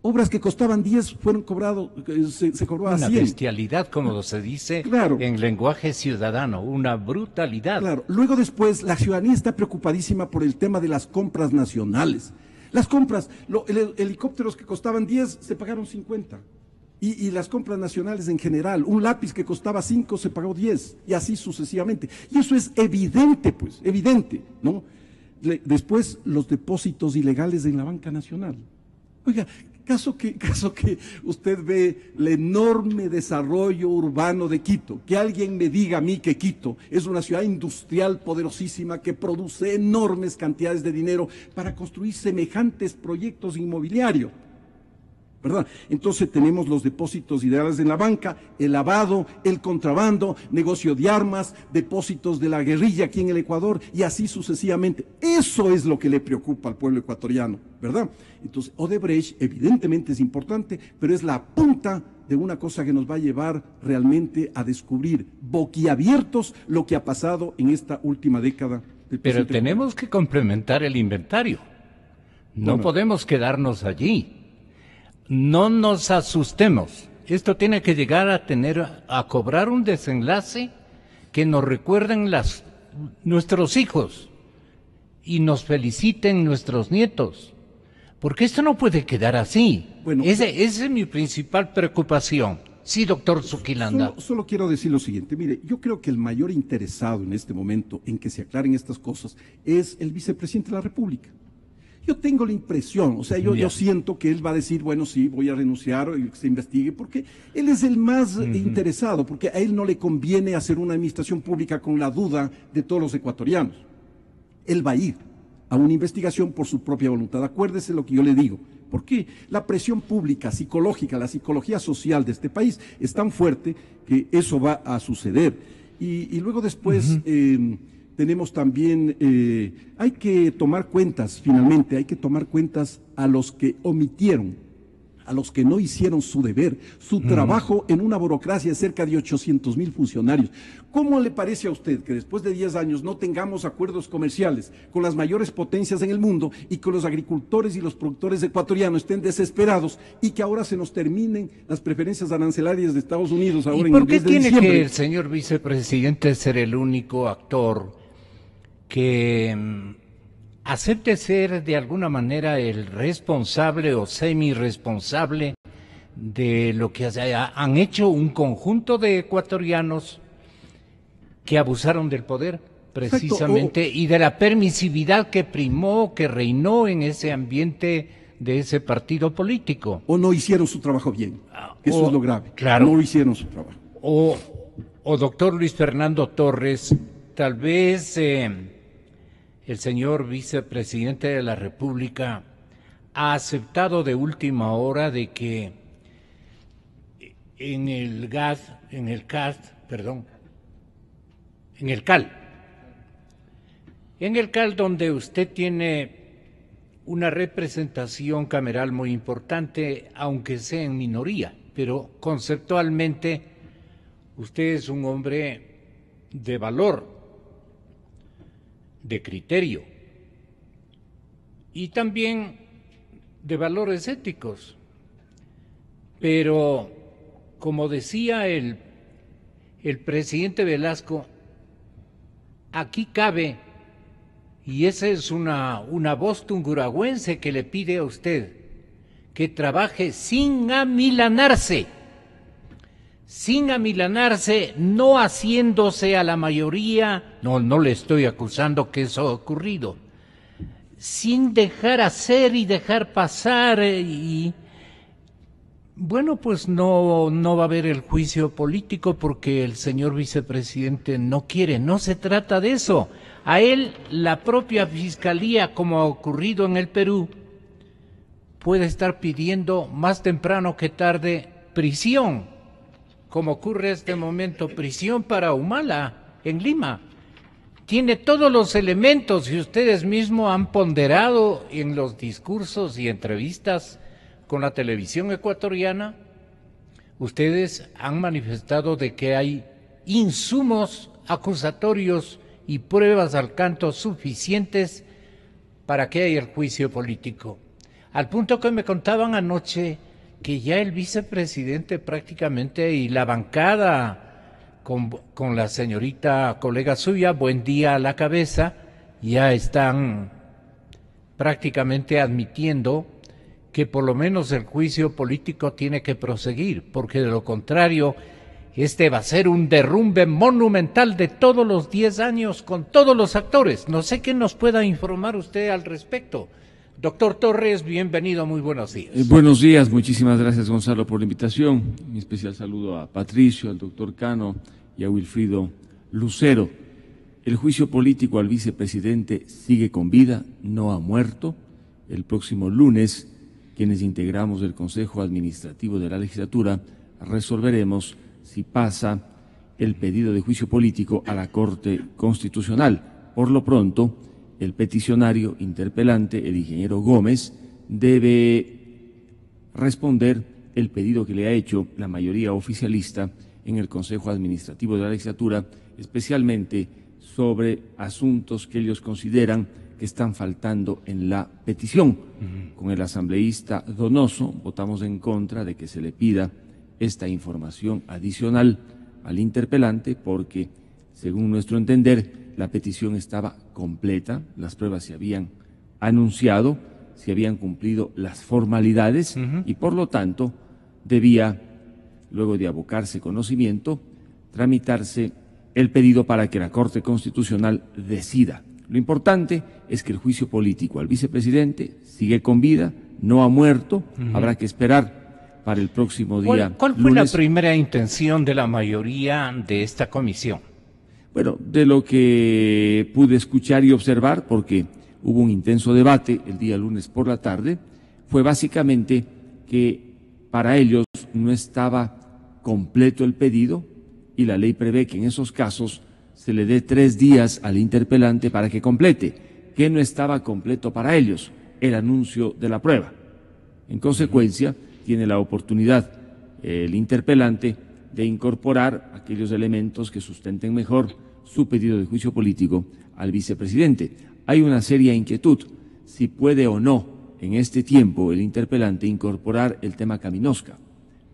Obras que costaban 10 fueron cobrados, se cobró a 100. Una bestialidad, como se dice en lenguaje ciudadano, una brutalidad. Claro, luego después la ciudadanía está preocupadísima por el tema de las compras nacionales. Las compras, helicópteros que costaban 10 se pagaron 50. Y las compras nacionales en general, un lápiz que costaba 5 se pagó 10, y así sucesivamente. Y eso es evidente, pues, evidente, ¿no? Después, los depósitos ilegales en la banca nacional. Oiga, caso que usted ve el enorme desarrollo urbano de Quito, que alguien me diga a mí que Quito es una ciudad industrial poderosísima que produce enormes cantidades de dinero para construir semejantes proyectos inmobiliarios, ¿verdad? Entonces tenemos los depósitos ilegales en la banca, el lavado, el contrabando, negocio de armas, depósitos de la guerrilla aquí en el Ecuador y así sucesivamente. Eso es lo que le preocupa al pueblo ecuatoriano, ¿verdad? Entonces Odebrecht evidentemente es importante, pero es la punta de una cosa que nos va a llevar realmente a descubrir boquiabiertos lo que ha pasado en esta última década. Pero tenemos que complementar el inventario. No podemos quedarnos allí. No nos asustemos. Esto tiene que llegar a cobrar un desenlace que nos recuerden nuestros hijos y nos feliciten nuestros nietos. Porque esto no puede quedar así. Bueno, esa es mi principal preocupación. Sí, doctor Zuquilanda. Solo quiero decir lo siguiente. Mire, yo creo que el mayor interesado en este momento en que se aclaren estas cosas es el vicepresidente de la República. Yo tengo la impresión, o sea, yo siento que él va a decir, bueno, sí, voy a renunciar y que se investigue, porque él es el más interesado, porque a él no le conviene hacer una administración pública con la duda de todos los ecuatorianos. Él va a ir a una investigación por su propia voluntad. Acuérdese lo que yo le digo. Porque la presión pública, psicológica, la psicología social de este país es tan fuerte que eso va a suceder. Y luego después tenemos también, hay que tomar cuentas, finalmente, hay que tomar cuentas a los que omitieron, a los que no hicieron su deber, su trabajo en una burocracia de cerca de 800,000 funcionarios. ¿Cómo le parece a usted que después de 10 años no tengamos acuerdos comerciales con las mayores potencias en el mundo y que los agricultores y los productores ecuatorianos estén desesperados y que ahora se nos terminen las preferencias arancelarias de Estados Unidos ahora en el mes de diciembre? ¿Y por qué tiene que el señor vicepresidente ser el único actor que acepte ser de alguna manera el responsable o semi-responsable de lo que han hecho un conjunto de ecuatorianos que abusaron del poder precisamente y de la permisividad que primó, que reinó en ese ambiente de ese partido político? O no hicieron su trabajo bien, eso es lo grave. Claro. No hicieron su trabajo. O doctor Luis Fernando Torres, tal vez el señor vicepresidente de la República ha aceptado de última hora de que en el CAL, donde usted tiene una representación cameral muy importante, aunque sea en minoría, pero conceptualmente usted es un hombre de valor, de criterio y también de valores éticos. Pero, como decía el presidente Velasco, aquí cabe, y esa es una voz tunguragüense que le pide a usted, que trabaje sin amilanarse, no haciéndose a la mayoría, no le estoy acusando que eso ha ocurrido, sin dejar hacer y dejar pasar, y bueno, pues no va a haber el juicio político porque el señor vicepresidente no quiere, no se trata de eso. A él la propia fiscalía, como ha ocurrido en el Perú, puede estar pidiendo más temprano que tarde prisión, como ocurre en este momento, prisión para Humala, en Lima. Tiene todos los elementos y ustedes mismos han ponderado en los discursos y entrevistas con la televisión ecuatoriana, ustedes han manifestado de que hay insumos acusatorios y pruebas al canto suficientes para que haya el juicio político. Al punto que me contaban anoche que ya el vicepresidente prácticamente y la bancada con la señorita colega suya, buen día a la cabeza, ya están prácticamente admitiendo que por lo menos el juicio político tiene que proseguir, porque de lo contrario, este va a ser un derrumbe monumental de todos los 10 años con todos los actores. No sé qué nos pueda informar usted al respecto. Doctor Torres, bienvenido, muy buenos días. Buenos días, muchísimas gracias Gonzalo por la invitación. Un especial saludo a Patricio, al doctor Cano y a Wilfrido Lucero. El juicio político al vicepresidente sigue con vida, no ha muerto. El próximo lunes, quienes integramos el Consejo Administrativo de la Legislatura, resolveremos si pasa el pedido de juicio político a la Corte Constitucional. Por lo pronto, el peticionario interpelante, el ingeniero Gómez, debe responder el pedido que le ha hecho la mayoría oficialista en el Consejo Administrativo de la Legislatura, especialmente sobre asuntos que ellos consideran que están faltando en la petición. Con el asambleísta Donoso votamos en contra de que se le pida esta información adicional al interpelante porque, según nuestro entender, la petición estaba completa, las pruebas se habían anunciado, si habían cumplido las formalidades y por lo tanto debía, luego de abocarse conocimiento, tramitarse el pedido para que la Corte Constitucional decida. Lo importante es que el juicio político al vicepresidente sigue con vida, no ha muerto, habrá que esperar para el próximo día. ¿Cuál fue la primera intención de la mayoría de esta comisión? Bueno, de lo que pude escuchar y observar, porque hubo un intenso debate el día lunes por la tarde, fue básicamente que para ellos no estaba completo el pedido y la ley prevé que en esos casos se le dé 3 días al interpelante para que complete. ¿Qué no estaba completo para ellos? El anuncio de la prueba. En consecuencia, tiene la oportunidad el interpelante de incorporar aquellos elementos que sustenten mejor su pedido de juicio político al vicepresidente. Hay una seria inquietud si puede o no en este tiempo el interpelante incorporar el tema Kaminowska,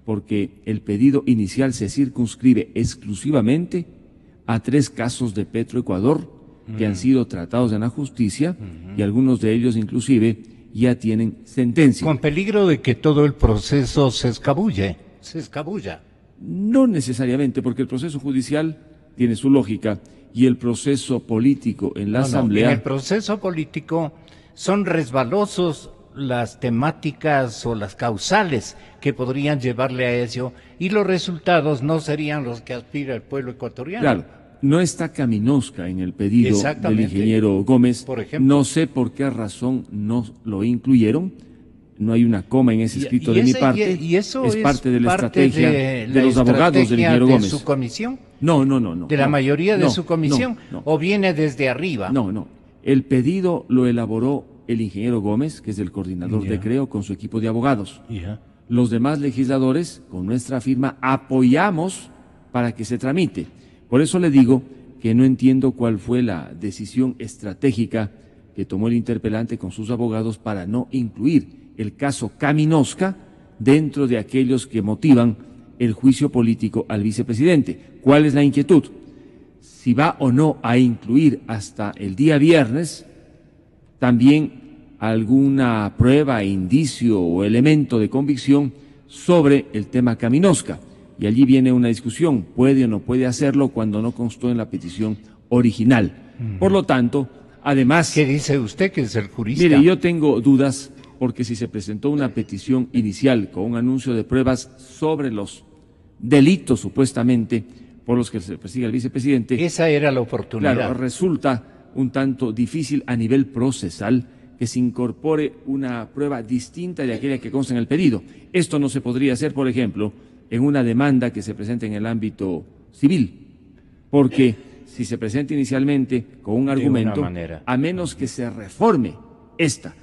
porque el pedido inicial se circunscribe exclusivamente a 3 casos de Petroecuador que han sido tratados en la justicia y algunos de ellos inclusive ya tienen sentencia. Con peligro de que todo el proceso se escabulla. No necesariamente, porque el proceso judicial tiene su lógica y el proceso político en la Asamblea. En el proceso político son resbalosos las temáticas o las causales que podrían llevarle a ello y los resultados no serían los que aspira el pueblo ecuatoriano. Claro, no está Kaminowska en el pedido del ingeniero Gómez. Por ejemplo. No sé por qué razón no lo incluyeron. No hay una coma en ese escrito de mi parte. Y eso es parte de la parte estrategia de los abogados del ingeniero Gómez. ¿De su comisión? No. ¿De la mayoría de su comisión? No. ¿O viene desde arriba? No. El pedido lo elaboró el ingeniero Gómez, que es el coordinador de Creo, con su equipo de abogados. Los demás legisladores, con nuestra firma, apoyamos para que se tramite. Por eso le digo que no entiendo cuál fue la decisión estratégica que tomó el interpelante con sus abogados para no incluir el caso Kaminowska dentro de aquellos que motivan el juicio político al vicepresidente. ¿Cuál es la inquietud? Si va o no a incluir hasta el día viernes también alguna prueba, indicio o elemento de convicción sobre el tema Kaminowska. Y allí viene una discusión, puede o no puede hacerlo cuando no constó en la petición original. Por lo tanto, además... ¿Qué dice usted, que es el jurista? Mire, yo tengo dudas porque si se presentó una petición inicial con un anuncio de pruebas sobre los delitos supuestamente por los que se persigue al vicepresidente... Esa era la oportunidad. Claro, resulta un tanto difícil a nivel procesal que se incorpore una prueba distinta de aquella que consta en el pedido. Esto no se podría hacer, por ejemplo, en una demanda que se presente en el ámbito civil, porque si se presenta inicialmente con un argumento, a menos que se reforme esta.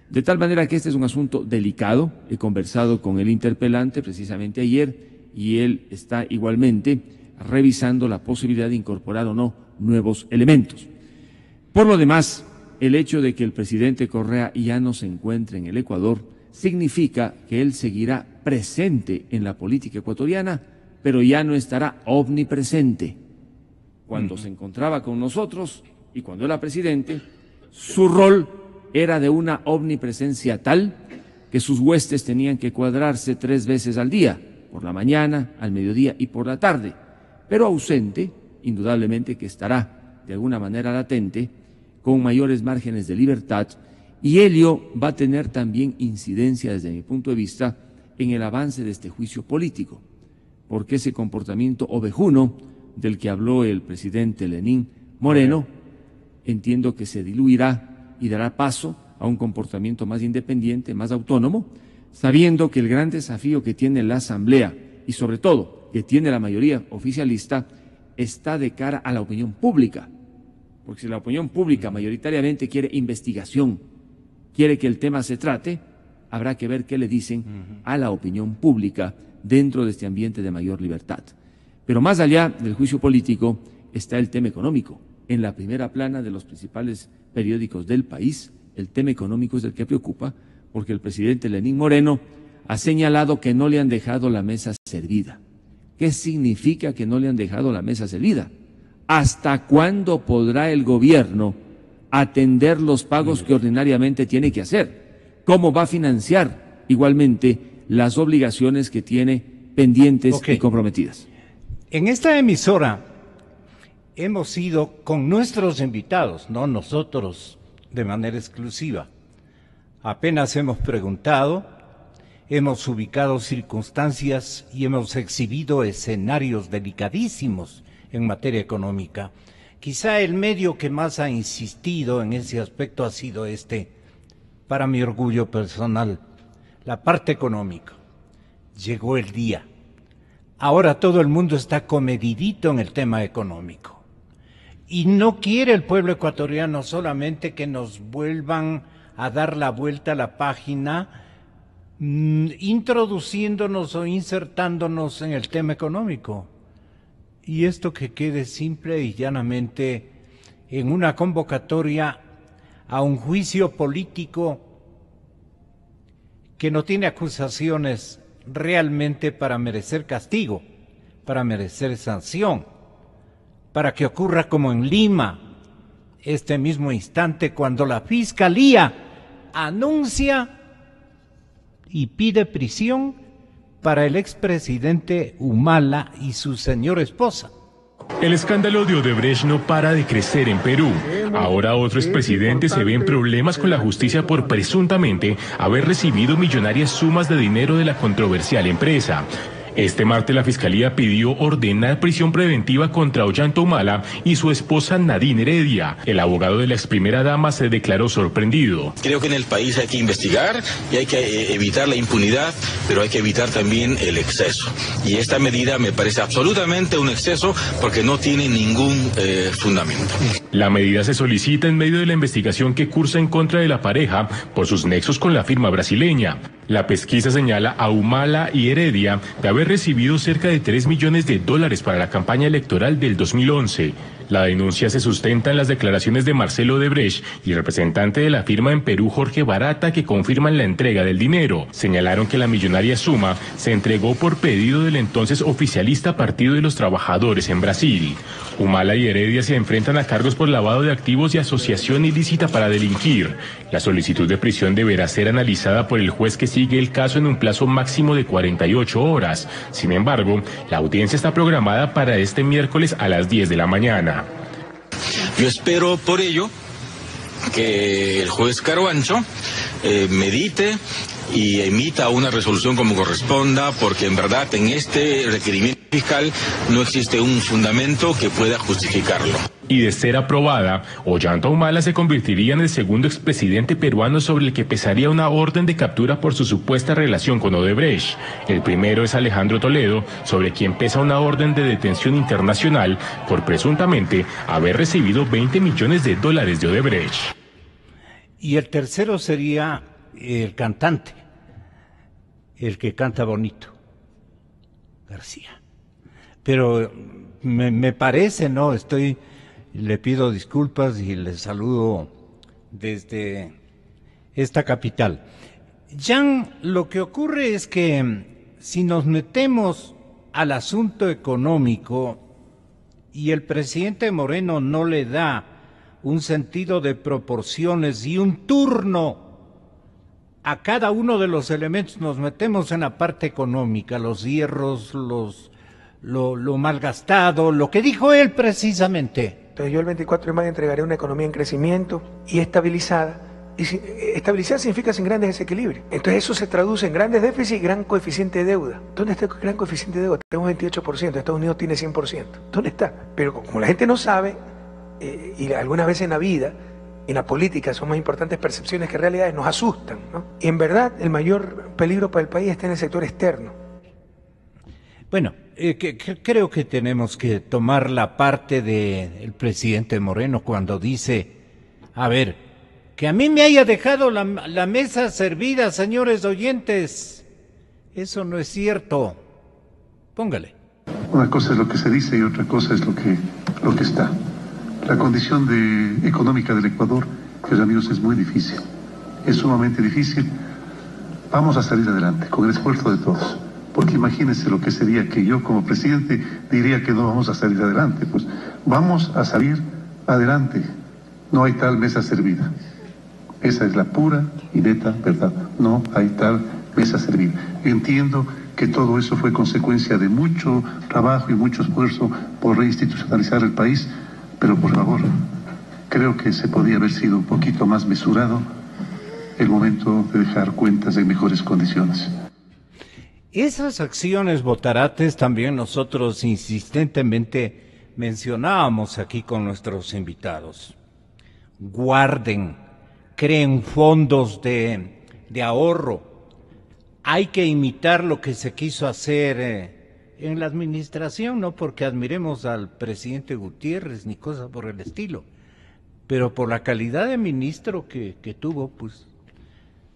De tal manera que este es un asunto delicado. He conversado con el interpelante precisamente ayer y él está igualmente revisando la posibilidad de incorporar o no nuevos elementos. Por lo demás, el hecho de que el presidente Correa ya no se encuentre en el Ecuador significa que él seguirá presente en la política ecuatoriana, pero ya no estará omnipresente. Cuando se encontraba con nosotros y cuando era presidente, su rol era de una omnipresencia tal que sus huestes tenían que cuadrarse 3 veces al día, por la mañana, al mediodía y por la tarde, pero ausente, indudablemente que estará de alguna manera latente, con mayores márgenes de libertad, y ello va a tener también incidencia desde mi punto de vista en el avance de este juicio político, porque ese comportamiento ovejuno del que habló el presidente Lenín Moreno, entiendo que se diluirá y dará paso a un comportamiento más independiente, más autónomo, sabiendo que el gran desafío que tiene la Asamblea y sobre todo que tiene la mayoría oficialista está de cara a la opinión pública, porque si la opinión pública mayoritariamente quiere investigación, quiere que el tema se trate, habrá que ver qué le dicen a la opinión pública dentro de este ambiente de mayor libertad. Pero más allá del juicio político está el tema económico. En la primera plana de los principales periódicos del país, el tema económico es el que preocupa, porque el presidente Lenín Moreno ha señalado que no le han dejado la mesa servida. ¿Qué significa que no le han dejado la mesa servida? ¿Hasta cuándo podrá el gobierno atender los pagos que ordinariamente tiene que hacer? cómo va a financiar igualmente las obligaciones que tiene pendientes y comprometidas. En esta emisora hemos ido con nuestros invitados, no nosotros de manera exclusiva. Apenas hemos preguntado, hemos ubicado circunstancias y hemos exhibido escenarios delicadísimos en materia económica. Quizá el medio que más ha insistido en ese aspecto ha sido para mi orgullo personal, la parte económica. Llegó el día. Ahora todo el mundo está comedidito en el tema económico. Y no quiere el pueblo ecuatoriano solamente que nos vuelvan a dar la vuelta a la página, introduciéndonos o insertándonos en el tema económico. Y esto que quede simple y llanamente en una convocatoria a un juicio político que no tiene acusaciones realmente para merecer castigo, para merecer sanción, para que ocurra como en Lima, este mismo instante cuando la Fiscalía anuncia y pide prisión para el expresidente Humala y su señora esposa. El escándalo de Odebrecht no para de crecer en Perú. Ahora otro expresidente se ve en problemas con la justicia por presuntamente haber recibido millonarias sumas de dinero de la controversial empresa. Este martes la Fiscalía pidió ordenar prisión preventiva contra Ollanta Humala y su esposa Nadine Heredia. El abogado de la ex primera dama se declaró sorprendido. Creo que en el país hay que investigar y hay que evitar la impunidad, pero hay que evitar también el exceso. Y esta medida me parece absolutamente un exceso porque no tiene ningún fundamento. La medida se solicita en medio de la investigación que cursa en contra de la pareja por sus nexos con la firma brasileña. La pesquisa señala a Humala y Heredia de haber recibido cerca de $3 millones para la campaña electoral del 2011. La denuncia se sustenta en las declaraciones de Marcelo Odebrecht y el representante de la firma en Perú, Jorge Barata, que confirman la entrega del dinero. Señalaron que la millonaria suma se entregó por pedido del entonces oficialista Partido de los Trabajadores en Brasil. Humala y Heredia se enfrentan a cargos por lavado de activos y asociación ilícita para delinquir. La solicitud de prisión deberá ser analizada por el juez que sigue el caso en un plazo máximo de 48 horas. Sin embargo, la audiencia está programada para este miércoles a las 10 de la mañana. Yo espero por ello que el juez Caruancho medite y emita una resolución como corresponda, porque en verdad en este requerimiento fiscal no existe un fundamento que pueda justificarlo. Y de ser aprobada, Ollanta Humala se convertiría en el segundo expresidente peruano sobre el que pesaría una orden de captura por su supuesta relación con Odebrecht. El primero es Alejandro Toledo, sobre quien pesa una orden de detención internacional por presuntamente haber recibido $20 millones de Odebrecht. Y el tercero sería el cantante, el que canta bonito, García. Pero me parece, no, le pido disculpas y le saludo desde esta capital. Jan, lo que ocurre es que si nos metemos al asunto económico y el presidente Moreno no le da un sentido de proporciones y un turno a cada uno de los elementos, nos metemos en la parte económica, los hierros, lo malgastado, lo que dijo él precisamente. Entonces yo el 24 de mayo entregaré una economía en crecimiento y estabilizada. Y estabilizar significa sin grandes desequilibrios. Entonces eso se traduce en grandes déficits y gran coeficiente de deuda. ¿Dónde está el gran coeficiente de deuda? Tenemos 28%, Estados Unidos tiene 100%. ¿Dónde está? Pero como la gente no sabe, y algunas veces en la vida, en la política son más importantes percepciones que realidades, nos asustan, ¿no? Y en verdad el mayor peligro para el país está en el sector externo. Bueno, creo que tenemos que tomar la parte del presidente Moreno cuando dice, a ver, que a mí me haya dejado la mesa servida, señores oyentes, eso no es cierto. Póngale. Una cosa es lo que se dice y otra cosa es lo que está. La condición económica del Ecuador, queridos amigos, es muy difícil. Es sumamente difícil. Vamos a salir adelante con el esfuerzo de todos. Porque imagínense lo que sería que yo como presidente diría que no vamos a salir adelante. Pues vamos a salir adelante. No hay tal mesa servida. Esa es la pura y neta verdad. No hay tal mesa servil. Entiendo que todo eso fue consecuencia de mucho trabajo y mucho esfuerzo por reinstitucionalizar el país, pero por favor, creo que se podía haber sido un poquito más mesurado el momento de dejar cuentas en mejores condiciones. Esas acciones botarates también nosotros insistentemente mencionábamos aquí con nuestros invitados. Guarden, creen fondos de ahorro. Hay que imitar lo que se quiso hacer en la administración, no porque admiremos al presidente Gutiérrez ni cosa por el estilo, pero por la calidad de ministro que tuvo, pues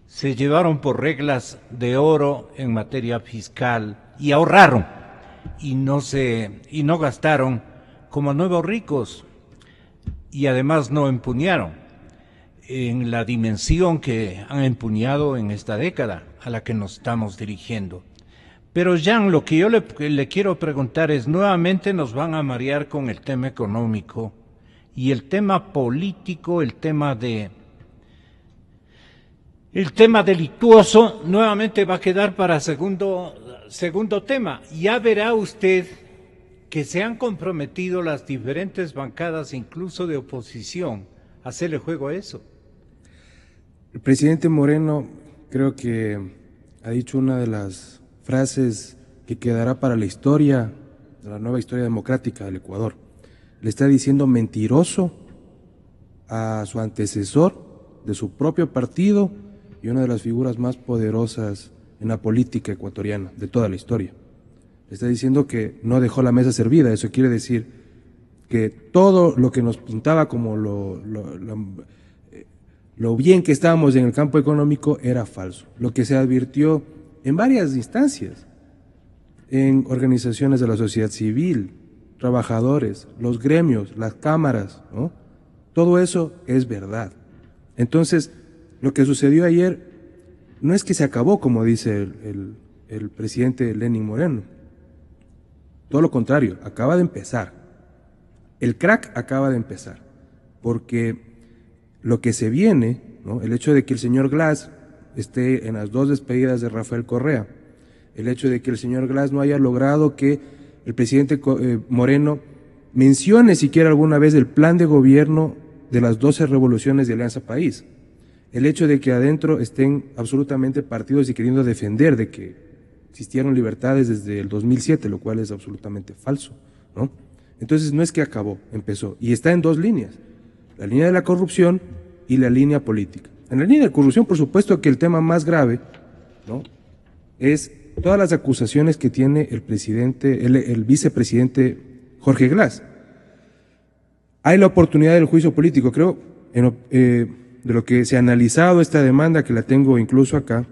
se llevaron por reglas de oro en materia fiscal y ahorraron y no gastaron como nuevos ricos y además no empuñaron en la dimensión que han empuñado en esta década a la que nos estamos dirigiendo. Pero Jean, lo que yo le quiero preguntar es, nuevamente nos van a marear con el tema económico y el tema político, el tema delictuoso, nuevamente va a quedar para segundo tema. Ya verá usted que se han comprometido las diferentes bancadas, incluso de oposición, a hacerle juego a eso. El presidente Moreno creo que ha dicho una de las frases que quedará para la historia, de la nueva historia democrática del Ecuador. Le está diciendo mentiroso a su antecesor de su propio partido y una de las figuras más poderosas en la política ecuatoriana de toda la historia. Le está diciendo que no dejó la mesa servida. Eso quiere decir que todo lo que nos pintaba como lo bien que estábamos en el campo económico era falso. Lo que se advirtió en varias instancias, en organizaciones de la sociedad civil, trabajadores, los gremios, las cámaras, ¿no? Todo eso es verdad. Entonces, lo que sucedió ayer no es que se acabó, como dice el presidente Lenín Moreno. Todo lo contrario, acaba de empezar. El crack acaba de empezar. Porque lo que se viene, ¿no? El hecho de que el señor Glass esté en las dos despedidas de Rafael Correa, el hecho de que el señor Glass no haya logrado que el presidente Moreno mencione siquiera alguna vez el plan de gobierno de las 12 revoluciones de Alianza País, el hecho de que adentro estén absolutamente partidos y queriendo defender de que existieron libertades desde el 2007, lo cual es absolutamente falso, ¿no? Entonces no es que acabó, empezó, y está en dos líneas, la línea de la corrupción y la línea política. En la línea de corrupción, por supuesto que el tema más grave, ¿no?, es todas las acusaciones que tiene el presidente, el vicepresidente Jorge Glass. Hay la oportunidad del juicio político, creo, de lo que se ha analizado esta demanda, que la tengo incluso acá,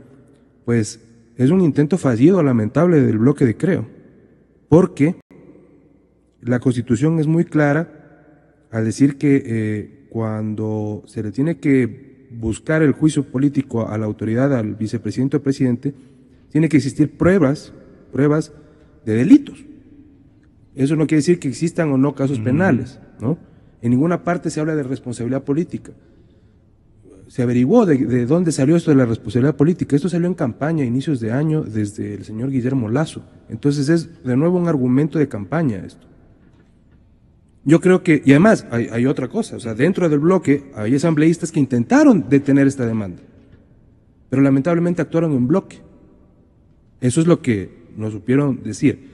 pues es un intento fallido, lamentable, del bloque de Creo, porque la Constitución es muy clara al decir que cuando se le tiene que buscar el juicio político a la autoridad, al vicepresidente o presidente, tiene que existir pruebas de delitos. Eso no quiere decir que existan o no casos penales, ¿no? En ninguna parte se habla de responsabilidad política. Se averiguó de dónde salió esto de la responsabilidad política. Esto salió en campaña a inicios de año desde el señor Guillermo Lasso. Entonces es de nuevo un argumento de campaña esto. Yo creo que, y además hay otra cosa, o sea, dentro del bloque hay asambleístas que intentaron detener esta demanda, pero lamentablemente actuaron en bloque. Eso es lo que nos supieron decir.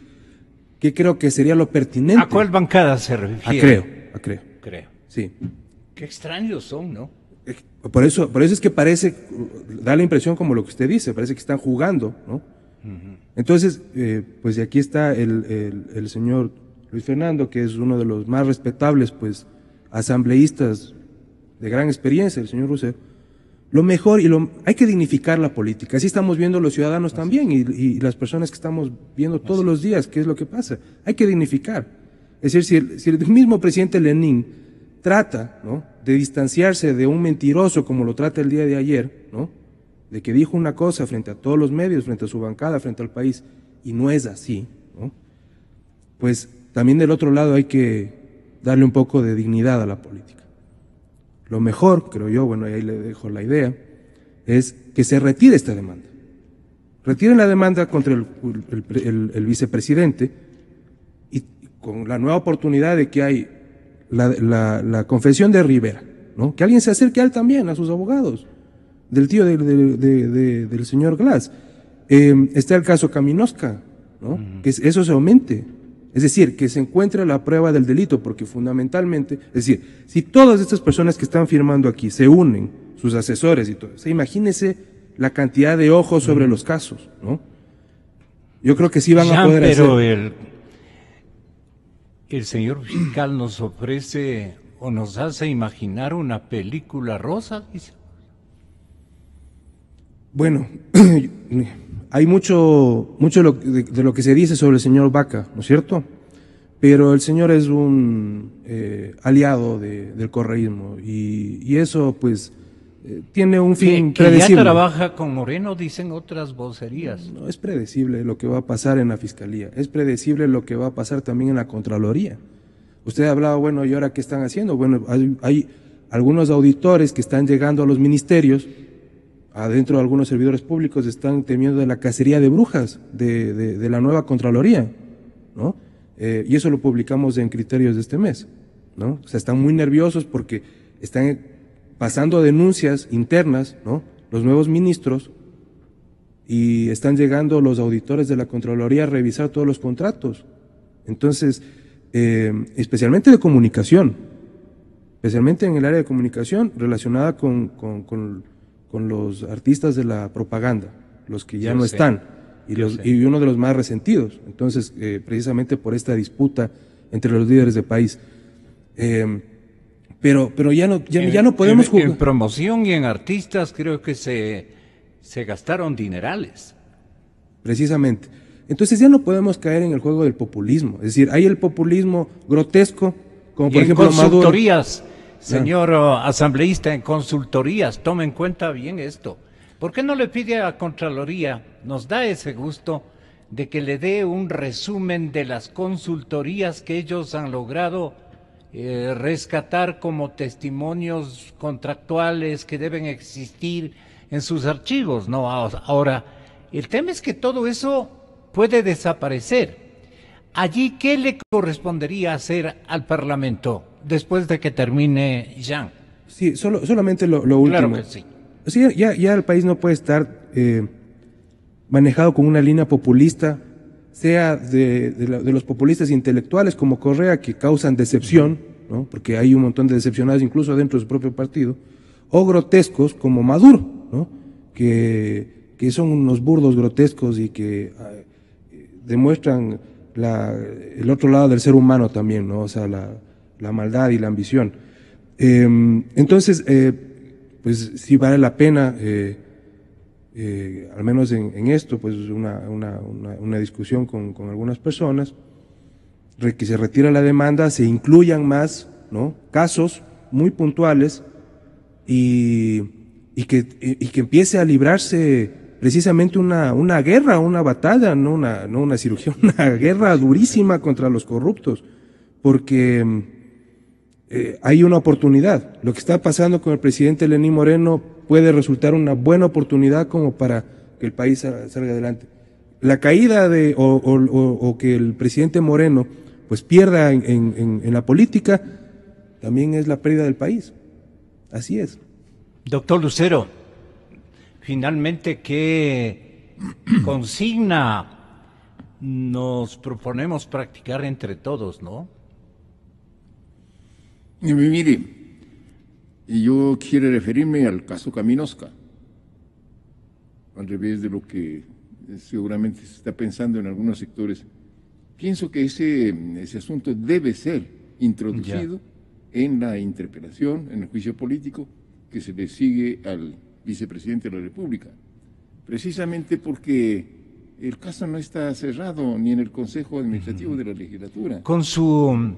¿Qué creo que sería lo pertinente? ¿A cuál bancada se refiere? A Creo. Sí. Qué extraños son, ¿no? Por eso es que parece, da la impresión como lo que usted dice, parece que están jugando, ¿no? Entonces, pues de aquí está el señor Luis Fernando, que es uno de los más respetables, pues, asambleístas de gran experiencia, el señor Rousseau. Lo mejor, hay que dignificar la política. Así estamos viendo los ciudadanos también y las personas que estamos viendo todos los días qué es lo que pasa. Hay que dignificar. Es decir, si el mismo presidente Lenín trata, ¿no?, de distanciarse de un mentiroso como lo trata el día de ayer, ¿no?, de que dijo una cosa frente a todos los medios, frente a su bancada, frente al país, y no es así, ¿no?, pues también del otro lado hay que darle un poco de dignidad a la política. lo mejor, creo yo, bueno, ahí le dejo la idea, es que se retire esta demanda. Retiren la demanda contra el vicepresidente y con la nueva oportunidad de que hay la confesión de Rivera, ¿no? Que alguien se acerque a él también, a sus abogados, del tío del señor Glass. Está el caso Kaminovska, ¿no? Que eso se aumente. Es decir, que se encuentre la prueba del delito, porque fundamentalmente, es decir, si todas estas personas que están firmando aquí se unen, sus asesores y todo, o sea, imagínese la cantidad de ojos sobre los casos, ¿no? Yo creo que sí van a poder pero hacer. El señor fiscal nos ofrece o nos hace imaginar una película rosa, dice. Bueno, hay mucho de lo que se dice sobre el señor Vaca, ¿no es cierto? Pero el señor es un aliado del correísmo y eso pues tiene un fin predecible. Que ya trabaja con Moreno, dicen otras vocerías. No, es predecible lo que va a pasar en la Fiscalía, es predecible lo que va a pasar también en la Contraloría. Usted hablaba, bueno, ¿y ahora qué están haciendo? Bueno, hay algunos auditores que están llegando a los ministerios, adentro de algunos servidores públicos están temiendo de la cacería de brujas de la nueva Contraloría, ¿no? Y eso lo publicamos en Criterios de este mes, ¿no? O sea, están muy nerviosos porque están pasando denuncias internas, ¿no? Los nuevos ministros, y están llegando los auditores de la Contraloría a revisar todos los contratos. Entonces, especialmente de comunicación, especialmente en el área de comunicación relacionada con los artistas de la propaganda, los que ya no están, y uno de los más resentidos. Entonces, precisamente por esta disputa entre los líderes del país. Pero ya no podemos jugar. En promoción y en artistas creo que se gastaron dinerales. Precisamente. Entonces ya no podemos caer en el juego del populismo. Es decir, hay el populismo grotesco, como por ejemplo consultorías, señor asambleísta, en consultorías, tome en cuenta bien esto. ¿Por qué no le pide a Contraloría, nos da ese gusto, de que le dé un resumen de las consultorías que ellos han logrado rescatar como testimonios contractuales que deben existir en sus archivos? No, ahora, el tema es que todo eso puede desaparecer. Allí, ¿qué le correspondería hacer al Parlamento después de que termine Jean? Sí, solamente lo último. Claro que sí. Sí, ya el país no puede estar manejado con una línea populista, sea de los populistas intelectuales como Correa, que causan decepción, ¿no? Porque hay un montón de decepcionados incluso dentro de su propio partido, o grotescos como Maduro, ¿no? Que son unos burdos grotescos y que demuestran el otro lado del ser humano también, ¿no? O sea, la maldad y la ambición. Entonces, pues sí vale la pena, al menos en esto, pues una discusión con algunas personas, que se retira la demanda, se incluyan más, ¿no? Casos muy puntuales y que empiece a librarse precisamente una guerra, una batalla, no una cirugía, una guerra durísima contra los corruptos, porque hay una oportunidad. Lo que está pasando con el presidente Lenín Moreno puede resultar una buena oportunidad como para que el país salga adelante. La caída o que el presidente Moreno pues pierda en la política también es la pérdida del país. Así es. Doctor Lucero, finalmente, ¿qué consigna nos proponemos practicar entre todos, no? Mire, yo quiero referirme al caso Kaminovska, al revés de lo que seguramente se está pensando en algunos sectores. Pienso que ese asunto debe ser introducido en la interpelación, en el juicio político que se le sigue al vicepresidente de la República, precisamente porque el caso no está cerrado ni en el Consejo Administrativo de la Legislatura. Con su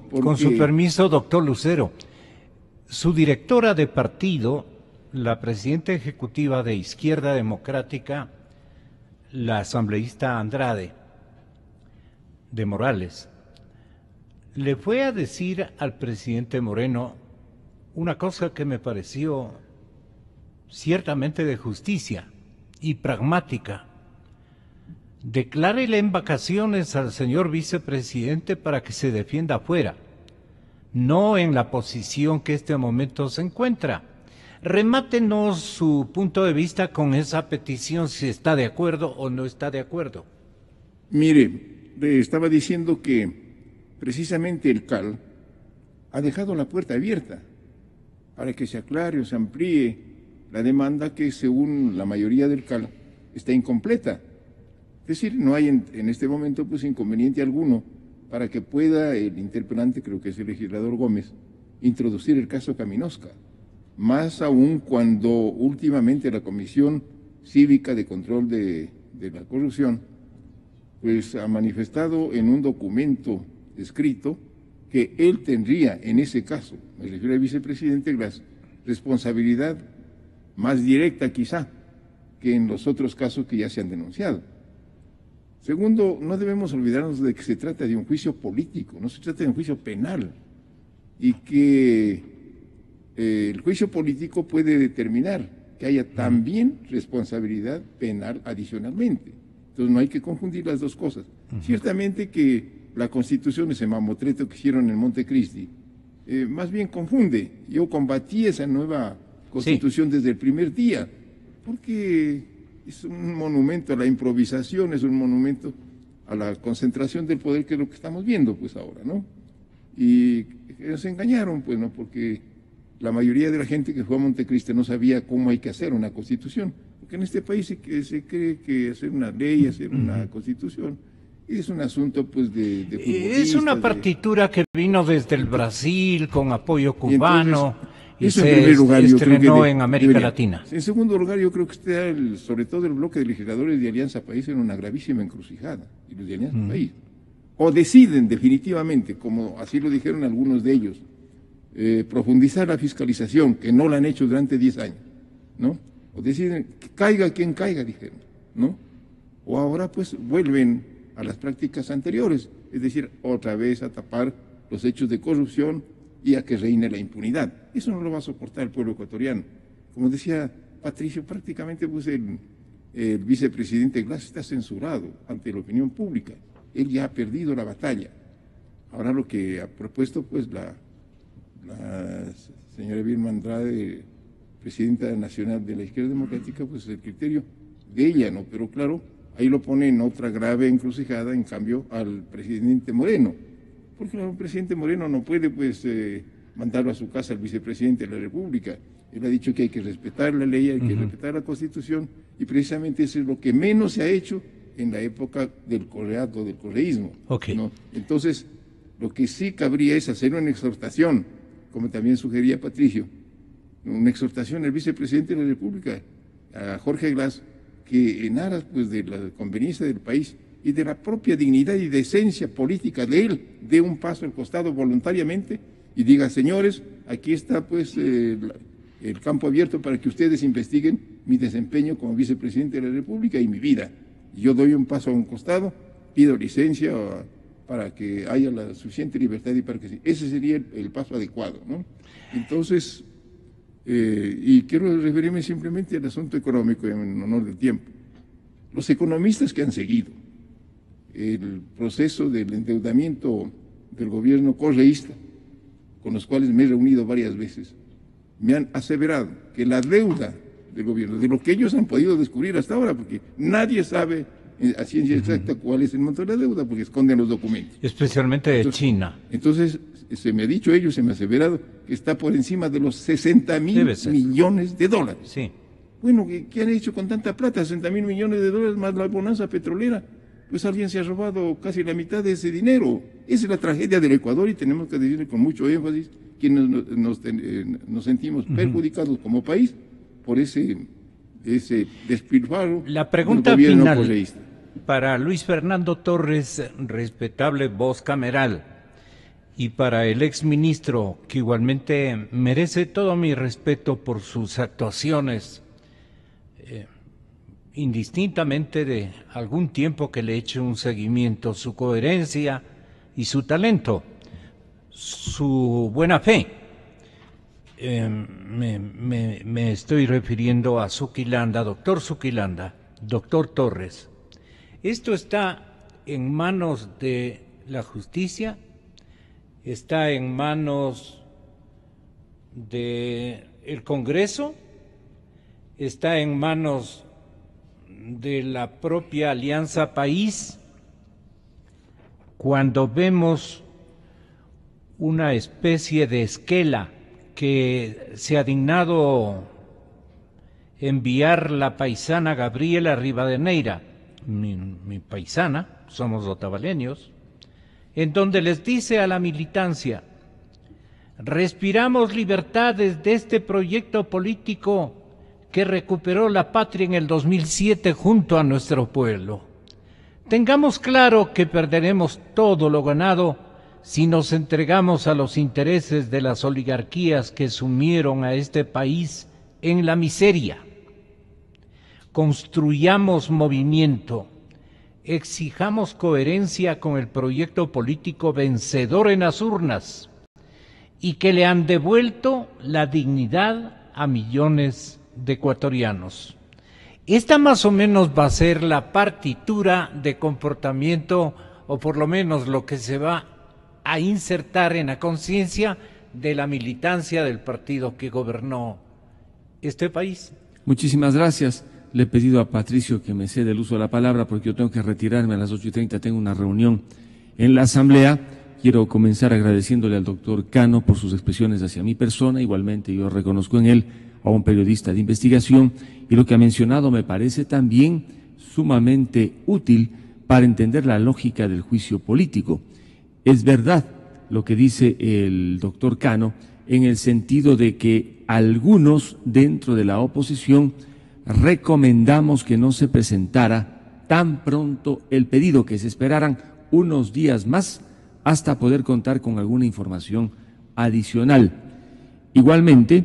permiso, doctor Lucero, su directora de partido, la presidenta ejecutiva de Izquierda Democrática, la asambleísta Andrade de Morales, le fue a decir al presidente Moreno una cosa que me pareció ciertamente de justicia y pragmática. Declárele en vacaciones al señor vicepresidente para que se defienda afuera, no en la posición que este momento se encuentra. Remátenos su punto de vista con esa petición, si está de acuerdo o no está de acuerdo. Mire, le estaba diciendo que precisamente el CAL ha dejado la puerta abierta para que se aclare o se amplíe la demanda que, según la mayoría del CAL, está incompleta. Es decir, no hay en este momento pues inconveniente alguno para que pueda el interpelante, creo que es el legislador Gómez, introducir el caso Caminosca. Más aún cuando últimamente la Comisión Cívica de Control de la Corrupción pues ha manifestado en un documento escrito que él tendría en ese caso, me refiero al vicepresidente Glass, responsabilidad más directa quizá que en los otros casos que ya se han denunciado. Segundo, no debemos olvidarnos de que se trata de un juicio político, no se trata de un juicio penal, y que el juicio político puede determinar que haya también responsabilidad penal adicionalmente. Entonces no hay que confundir las dos cosas. Ciertamente que la Constitución, ese mamotreto que hicieron en Montecristi, más bien confunde. Yo combatí esa nueva Constitución desde el primer día, porque es un monumento a la improvisación, es un monumento a la concentración del poder, que es lo que estamos viendo pues ahora, ¿no? Y nos engañaron, pues, ¿no? Porque la mayoría de la gente que fue a Montecristi no sabía cómo hay que hacer una Constitución, porque en este país se cree que hacer una ley, hacer una Constitución, es un asunto pues de es una partitura que vino desde el Brasil con apoyo cubano y se estrenó en América Latina. En segundo lugar, yo creo que está sobre todo el bloque de legisladores de Alianza País en una gravísima encrucijada, y los de Alianza País. O deciden definitivamente, como así lo dijeron algunos de ellos, profundizar la fiscalización, que no la han hecho durante 10 años, ¿no? O deciden que caiga quien caiga, dijeron, ¿no? O ahora pues vuelven a las prácticas anteriores, es decir, otra vez a tapar los hechos de corrupción y a que reine la impunidad. Eso no lo va a soportar el pueblo ecuatoriano. Como decía Patricio, prácticamente pues el vicepresidente Glass está censurado ante la opinión pública. Él ya ha perdido la batalla. Ahora lo que ha propuesto pues la señora Vilma Andrade, presidenta nacional de la Izquierda Democrática, pues el criterio de ella, ¿no? Pero claro, ahí lo pone en otra grave encrucijada, en cambio, al presidente Moreno. Porque el presidente Moreno no puede, pues, mandarlo a su casa al vicepresidente de la República. Él ha dicho que hay que respetar la ley, hay que respetar la Constitución, y precisamente eso es lo que menos se ha hecho en la época del correato, del correísmo, ¿no? Entonces, lo que sí cabría es hacer una exhortación, como también sugería Patricio, una exhortación al vicepresidente de la República, a Jorge Glass, que en aras pues de la conveniencia del país y de la propia dignidad y decencia política de él, dé un paso al costado voluntariamente y diga: señores, aquí está pues el campo abierto para que ustedes investiguen mi desempeño como vicepresidente de la República y mi vida. Yo doy un paso a un costado, pido licencia para que haya la suficiente libertad y para que ese sería el paso adecuado, ¿no? Entonces, y quiero referirme simplemente al asunto económico en honor del tiempo. Los economistas que han seguido el proceso del endeudamiento del gobierno correísta, con los cuales me he reunido varias veces, me han aseverado que la deuda del gobierno, de lo que ellos han podido descubrir hasta ahora, porque nadie sabe a ciencia exacta cuál es el monto de la deuda, porque esconden los documentos. Especialmente de China. Entonces, se me ha dicho ellos, se me ha aseverado que está por encima de los 60.000 millones de dólares. Sí. Bueno, ¿qué han hecho con tanta plata? 60.000 millones de dólares más la bonanza petrolera. Pues alguien se ha robado casi la mitad de ese dinero. Esa es la tragedia del Ecuador y tenemos que decirle con mucho énfasis quienes nos sentimos perjudicados como país por ese despilfarro. La pregunta del gobierno final correísta. Para Luis Fernando Torres, respetable voz cameral, y para el exministro, que igualmente merece todo mi respeto por sus actuaciones, indistintamente de algún tiempo que le he hecho un seguimiento, su coherencia y su talento, su buena fe. me estoy refiriendo a Zuquilanda, doctor Torres. Esto está en manos de la justicia, está en manos del Congreso, está en manos de la propia Alianza País. Cuando vemos una especie de esquela que se ha dignado enviar la paisana Gabriela Rivadeneira, mi paisana, somos otavaleños, en donde les dice a la militancia: respiramos libertades de este proyecto político que recuperó la patria en el 2007 junto a nuestro pueblo. Tengamos claro que perderemos todo lo ganado si nos entregamos a los intereses de las oligarquías que sumieron a este país en la miseria. Construyamos movimiento, exijamos coherencia con el proyecto político vencedor en las urnas y que le han devuelto la dignidad a millones de ecuatorianos. Esta más o menos va a ser la partitura de comportamiento, o por lo menos lo que se va a insertar en la conciencia de la militancia del partido que gobernó este país. Muchísimas gracias. Le he pedido a Patricio que me ceda el uso de la palabra porque yo tengo que retirarme a las 8:30, tengo una reunión en la Asamblea. Quiero comenzar agradeciéndole al doctor Cano por sus expresiones hacia mi persona. Igualmente yo reconozco en él a un periodista de investigación, y lo que ha mencionado me parece también sumamente útil para entender la lógica del juicio político. Es verdad lo que dice el doctor Cano en el sentido de que algunos dentro de la oposición recomendamos que no se presentara tan pronto el pedido, que se esperaran unos días más hasta poder contar con alguna información adicional. Igualmente,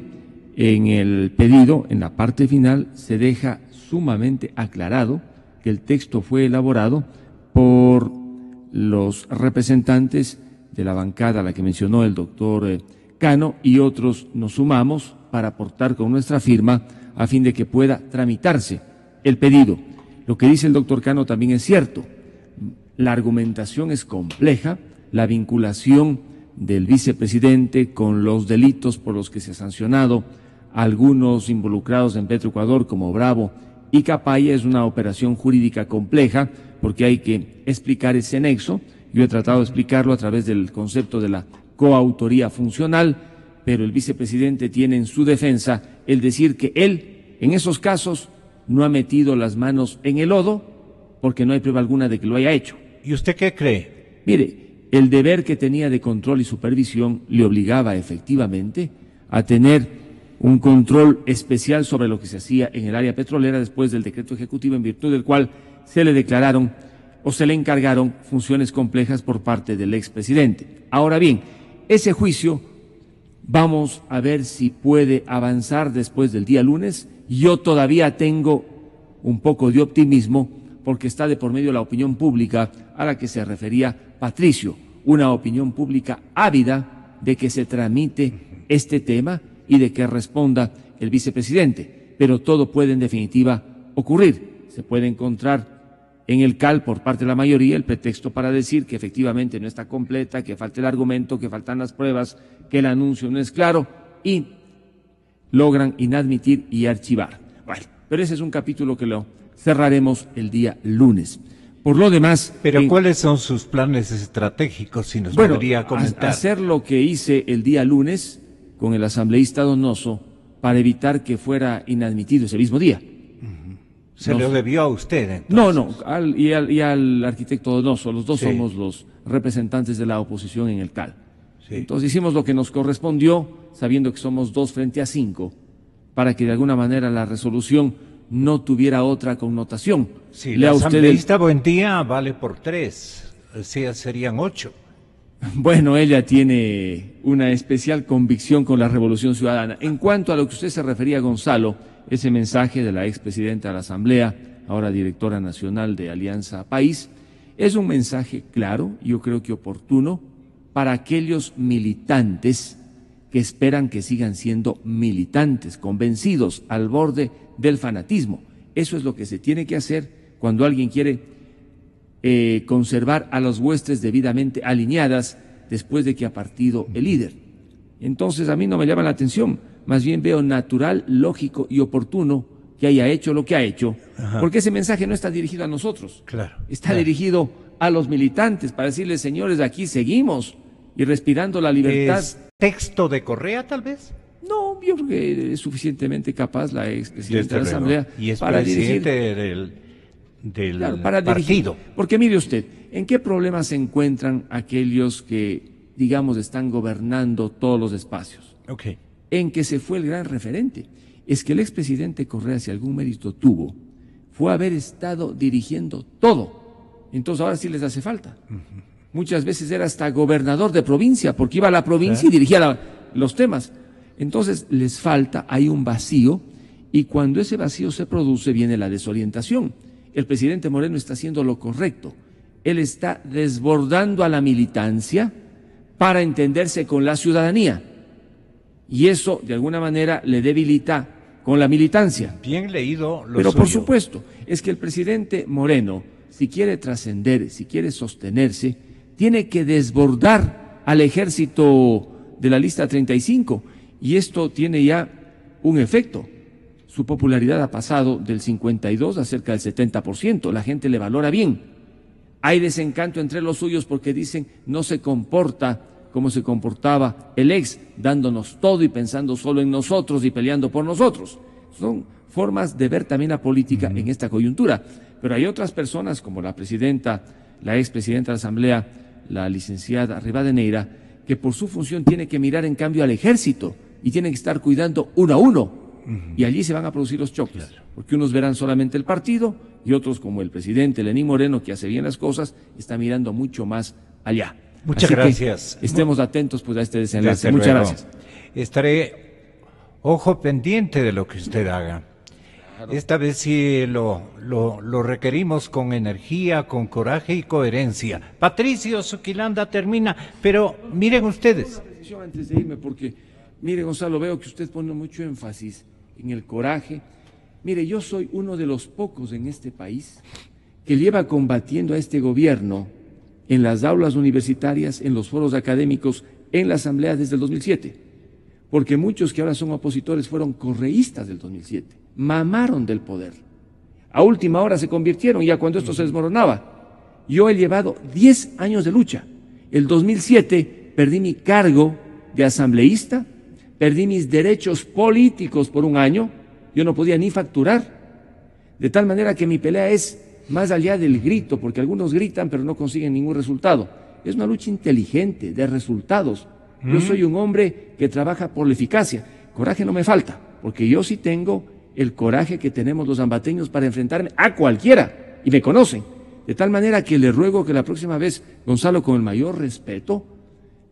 en el pedido, en la parte final, se deja sumamente aclarado que el texto fue elaborado por los representantes de la bancada a la que mencionó el doctor Cano, y otros nos sumamos para aportar con nuestra firma a fin de que pueda tramitarse el pedido. Lo que dice el doctor Cano también es cierto. La argumentación es compleja, la vinculación del vicepresidente con los delitos por los que se ha sancionado a algunos involucrados en Petroecuador como Bravo y Capaya es una operación jurídica compleja porque hay que explicar ese nexo. Yo he tratado de explicarlo a través del concepto de la coautoría funcional, pero el vicepresidente tiene en su defensa el decir que él, en esos casos, no ha metido las manos en el lodo porque no hay prueba alguna de que lo haya hecho. ¿Y usted qué cree? Mire, el deber que tenía de control y supervisión le obligaba efectivamente a tener un control especial sobre lo que se hacía en el área petrolera después del decreto ejecutivo en virtud del cual se le declararon o se le encargaron funciones complejas por parte del expresidente. Ahora bien, ese juicio vamos a ver si puede avanzar después del día lunes. Yo todavía tengo un poco de optimismo porque está de por medio la opinión pública a la que se refería Patricio, una opinión pública ávida de que se tramite este tema y de que responda el vicepresidente, pero todo puede en definitiva ocurrir. Se puede encontrar en el CAL por parte de la mayoría el pretexto para decir que efectivamente no está completa, que falta el argumento, que faltan las pruebas, que el anuncio no es claro y logran inadmitir y archivar. Bueno, pero ese es un capítulo que lo cerraremos el día lunes. Por lo demás… Pero ¿cuáles son sus planes estratégicos, si nos podría comentar? Hacer lo que hice el día lunes con el asambleísta Donoso para evitar que fuera inadmitido ese mismo día. ¿Se lo debió a usted, entonces? No, y al arquitecto Donoso, los dos somos los representantes de la oposición en el CAL. Sí. Entonces hicimos lo que nos correspondió, sabiendo que somos 2 frente a 5, para que de alguna manera la resolución no tuviera otra connotación. Sí, la asambleísta Buendía vale por 3, o sea, serían 8. Bueno, ella tiene una especial convicción con la Revolución Ciudadana. En cuanto a lo que usted se refería, Gonzalo, ese mensaje de la expresidenta de la Asamblea, ahora directora nacional de Alianza País, es un mensaje claro, yo creo que oportuno, para aquellos militantes que esperan que sigan siendo militantes, convencidos al borde del fanatismo. Eso es lo que se tiene que hacer cuando alguien quiere conservar a las huestes debidamente alineadas después de que ha partido el líder. Entonces a mí no me llama la atención, más bien veo natural, lógico y oportuno que haya hecho lo que ha hecho, porque ese mensaje no está dirigido a nosotros, está dirigido a los militantes para decirles, señores, aquí seguimos y respirando la libertad. ¿Es texto de Correa tal vez? No, yo creo que es suficientemente capaz la expresidenta de la Asamblea y es para presidente dirigir del para partido. Dirigir. Porque mire usted, ¿en qué problemas se encuentran aquellos que, digamos, están gobernando todos los espacios? En que se fue el gran referente. Es que el expresidente Correa, si algún mérito tuvo, fue haber estado dirigiendo todo. Entonces ahora sí les hace falta. Muchas veces era hasta gobernador de provincia, porque iba a la provincia y dirigía los temas. Entonces les falta, hay un vacío, y cuando ese vacío se produce viene la desorientación. El presidente Moreno está haciendo lo correcto. Él está desbordando a la militancia para entenderse con la ciudadanía. Y eso, de alguna manera, le debilita con la militancia. Bien leído lo Pero suyo. por supuesto, es que el presidente Moreno, si quiere trascender, si quiere sostenerse, tiene que desbordar al ejército de la lista 35. Y esto tiene ya un efecto. Su popularidad ha pasado del 52% a cerca del 70%. La gente le valora bien. Hay desencanto entre los suyos porque dicen no se comporta como se comportaba el ex, dándonos todo y pensando solo en nosotros y peleando por nosotros. Son formas de ver también la política en esta coyuntura. Pero hay otras personas como la presidenta, la expresidenta de la Asamblea, la licenciada Rivadeneira, que por su función tiene que mirar en cambio al ejército y tienen que estar cuidando uno a uno. Y allí se van a producir los choques, porque unos verán solamente el partido y otros, como el presidente Lenín Moreno, que hace bien las cosas, está mirando mucho más allá. Muchas Así gracias. Estemos atentos pues a este desenlace. Desde Muchas luego. gracias. Estaré ojo pendiente de lo que usted haga. Esta vez sí lo requerimos con energía, con coraje y coherencia. Patricio Zuquilanda termina, pero miren ustedes. Una precisión antes de irme, porque mire, Gonzalo, veo que usted pone mucho énfasis en el coraje. Mire, yo soy uno de los pocos en este país que lleva combatiendo a este gobierno en las aulas universitarias, en los foros académicos, en la Asamblea desde el 2007. Porque muchos que ahora son opositores fueron correístas del 2007, mamaron del poder. A última hora se convirtieron, ya cuando esto se desmoronaba. Yo he llevado 10 años de lucha. El 2007 perdí mi cargo de asambleísta, perdí mis derechos políticos por un año, yo no podía ni facturar, de tal manera que mi pelea es más allá del grito, porque algunos gritan pero no consiguen ningún resultado. Es una lucha inteligente, de resultados. Yo soy un hombre que trabaja por la eficacia. Coraje no me falta, porque yo sí tengo el coraje que tenemos los ambateños para enfrentarme a cualquiera, y me conocen. De tal manera que le ruego que la próxima vez, Gonzalo, con el mayor respeto,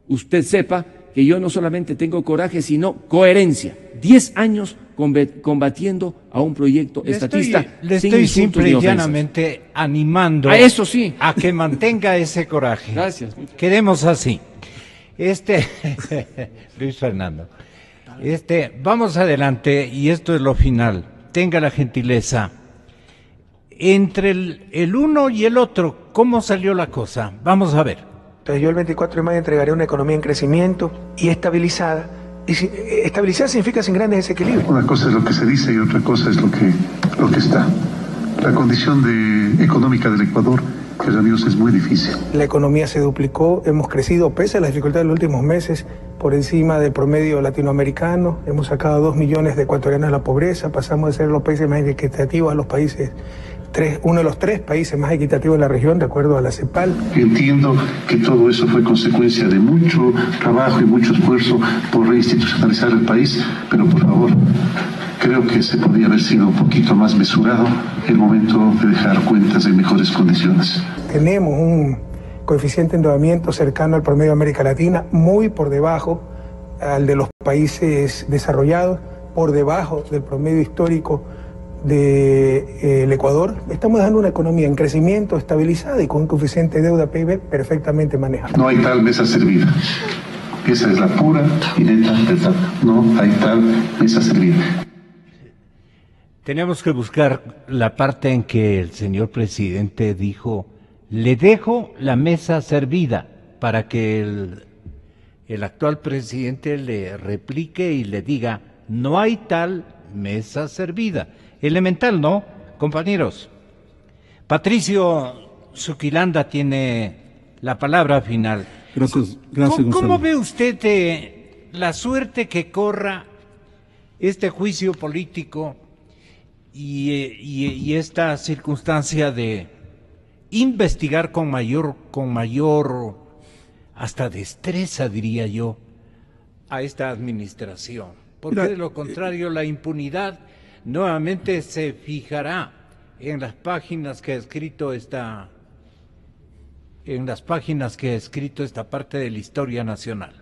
usted sepa que yo no solamente tengo coraje, sino coherencia. 10 años combatiendo a un proyecto estatista. Le estoy simple y llanamente animando a eso sí, a que mantenga ese coraje. Gracias. Quedemos así. Luis Fernando. Vamos adelante y esto es lo final. Tenga la gentileza. Entre el uno y el otro, ¿cómo salió la cosa? Vamos a ver. Entonces yo el 24 de mayo entregaré una economía en crecimiento y estabilizada. Y estabilizar significa sin grandes desequilibrios. Una cosa es lo que se dice y otra cosa es lo que está. La condición económica del Ecuador, queridos amigos, es muy difícil. La economía se duplicó, hemos crecido, pese a las dificultades de los últimos meses, por encima del promedio latinoamericano. Hemos sacado 2 millones de ecuatorianos de la pobreza, pasamos de ser los países más equitativos a los países, uno de los 3 países más equitativos de la región, de acuerdo a la CEPAL. Entiendo que todo eso fue consecuencia de mucho trabajo y mucho esfuerzo por reinstitucionalizar el país, pero por favor, creo que se podría haber sido un poquito más mesurado el momento de dejar cuentas en mejores condiciones. Tenemos un coeficiente de endeudamiento cercano al promedio de América Latina, muy por debajo al de los países desarrollados, por debajo del promedio histórico del Ecuador. Estamos dando una economía en crecimiento, estabilizada y con un coeficiente de deuda PIB perfectamente manejado. No hay tal mesa servida. Esa es la pura y neta verdad. No hay tal mesa servida. Tenemos que buscar la parte en que el señor presidente dijo, le dejo la mesa servida, para que el actual presidente le replique y le diga, no hay tal mesa servida. Elemental, ¿no, compañeros? Patricio Zuquilanda tiene la palabra final. Gracias, Gonzalo. ¿Cómo ve usted la suerte que corra este juicio político y esta circunstancia de investigar con mayor hasta destreza, diría yo, a esta administración? Porque de lo contrario la impunidad nuevamente se fijará en las páginas que ha escrito esta parte de la historia nacional.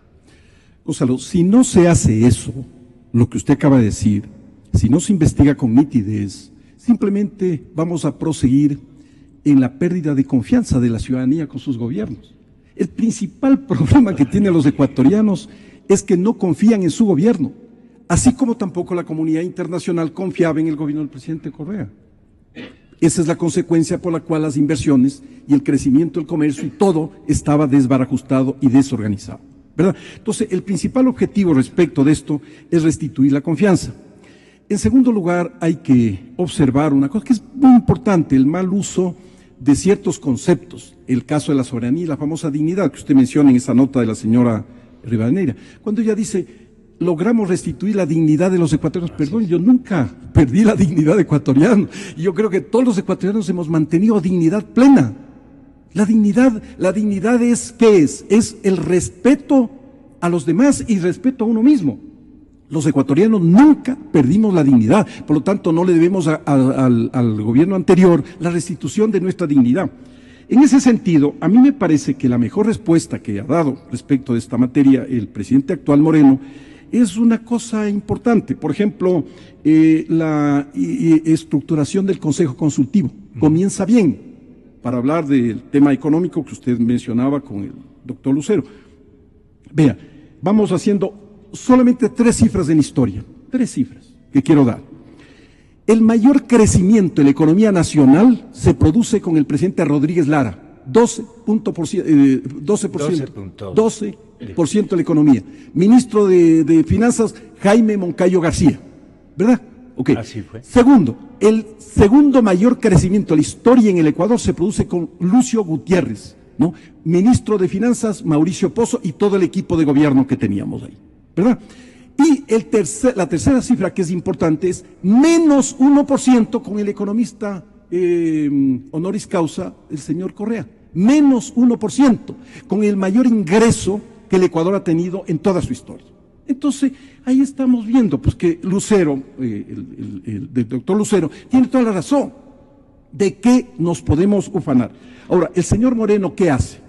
Gonzalo, si no se hace eso, lo que usted acaba de decir, si no se investiga con nitidez, simplemente vamos a proseguir en la pérdida de confianza de la ciudadanía con sus gobiernos. El principal problema que tienen los ecuatorianos es que no confían en su gobierno, así como tampoco la comunidad internacional confiaba en el gobierno del presidente Correa. Esa es la consecuencia por la cual las inversiones y el crecimiento del comercio y todo estaba desbarajustado y desorganizado, ¿verdad? Entonces, el principal objetivo respecto de esto es restituir la confianza. En segundo lugar, hay que observar una cosa que es muy importante, el mal uso de ciertos conceptos, el caso de la soberanía y la famosa dignidad que usted menciona en esa nota de la señora Rivadeneira, cuando ella dice, logramos restituir la dignidad de los ecuatorianos. Perdón, yo nunca perdí la dignidad de ecuatoriano, y yo creo que todos los ecuatorianos hemos mantenido dignidad plena. La dignidad es, ¿qué es? Es el respeto a los demás y respeto a uno mismo. Los ecuatorianos nunca perdimos la dignidad, por lo tanto no le debemos al gobierno anterior la restitución de nuestra dignidad. En ese sentido, a mí me parece que la mejor respuesta que ha dado respecto de esta materia el presidente actual Moreno es una cosa importante. Por ejemplo, la estructuración del Consejo Consultivo comienza bien, para hablar del tema económico que usted mencionaba con el doctor Lucero. Vea, vamos haciendo solamente 3 cifras en historia, 3 cifras que quiero dar. El mayor crecimiento en la economía nacional se produce con el presidente Rodríguez Lara, 12% de la economía. Ministro de Finanzas, Jaime Moncayo García, ¿verdad? Okay. Así fue. Segundo, el segundo mayor crecimiento de la historia en el Ecuador se produce con Lucio Gutiérrez, ¿no? Ministro de Finanzas, Mauricio Pozo y todo el equipo de gobierno que teníamos ahí, ¿verdad? Y la tercera cifra que es importante es menos 1% con el economista honoris causa, el señor Correa. Menos 1%, con el mayor ingreso que el Ecuador ha tenido en toda su historia. Entonces, ahí estamos viendo pues que Lucero, el doctor Lucero, tiene toda la razón de que nos podemos ufanar. Ahora, el señor Moreno, ¿qué hace?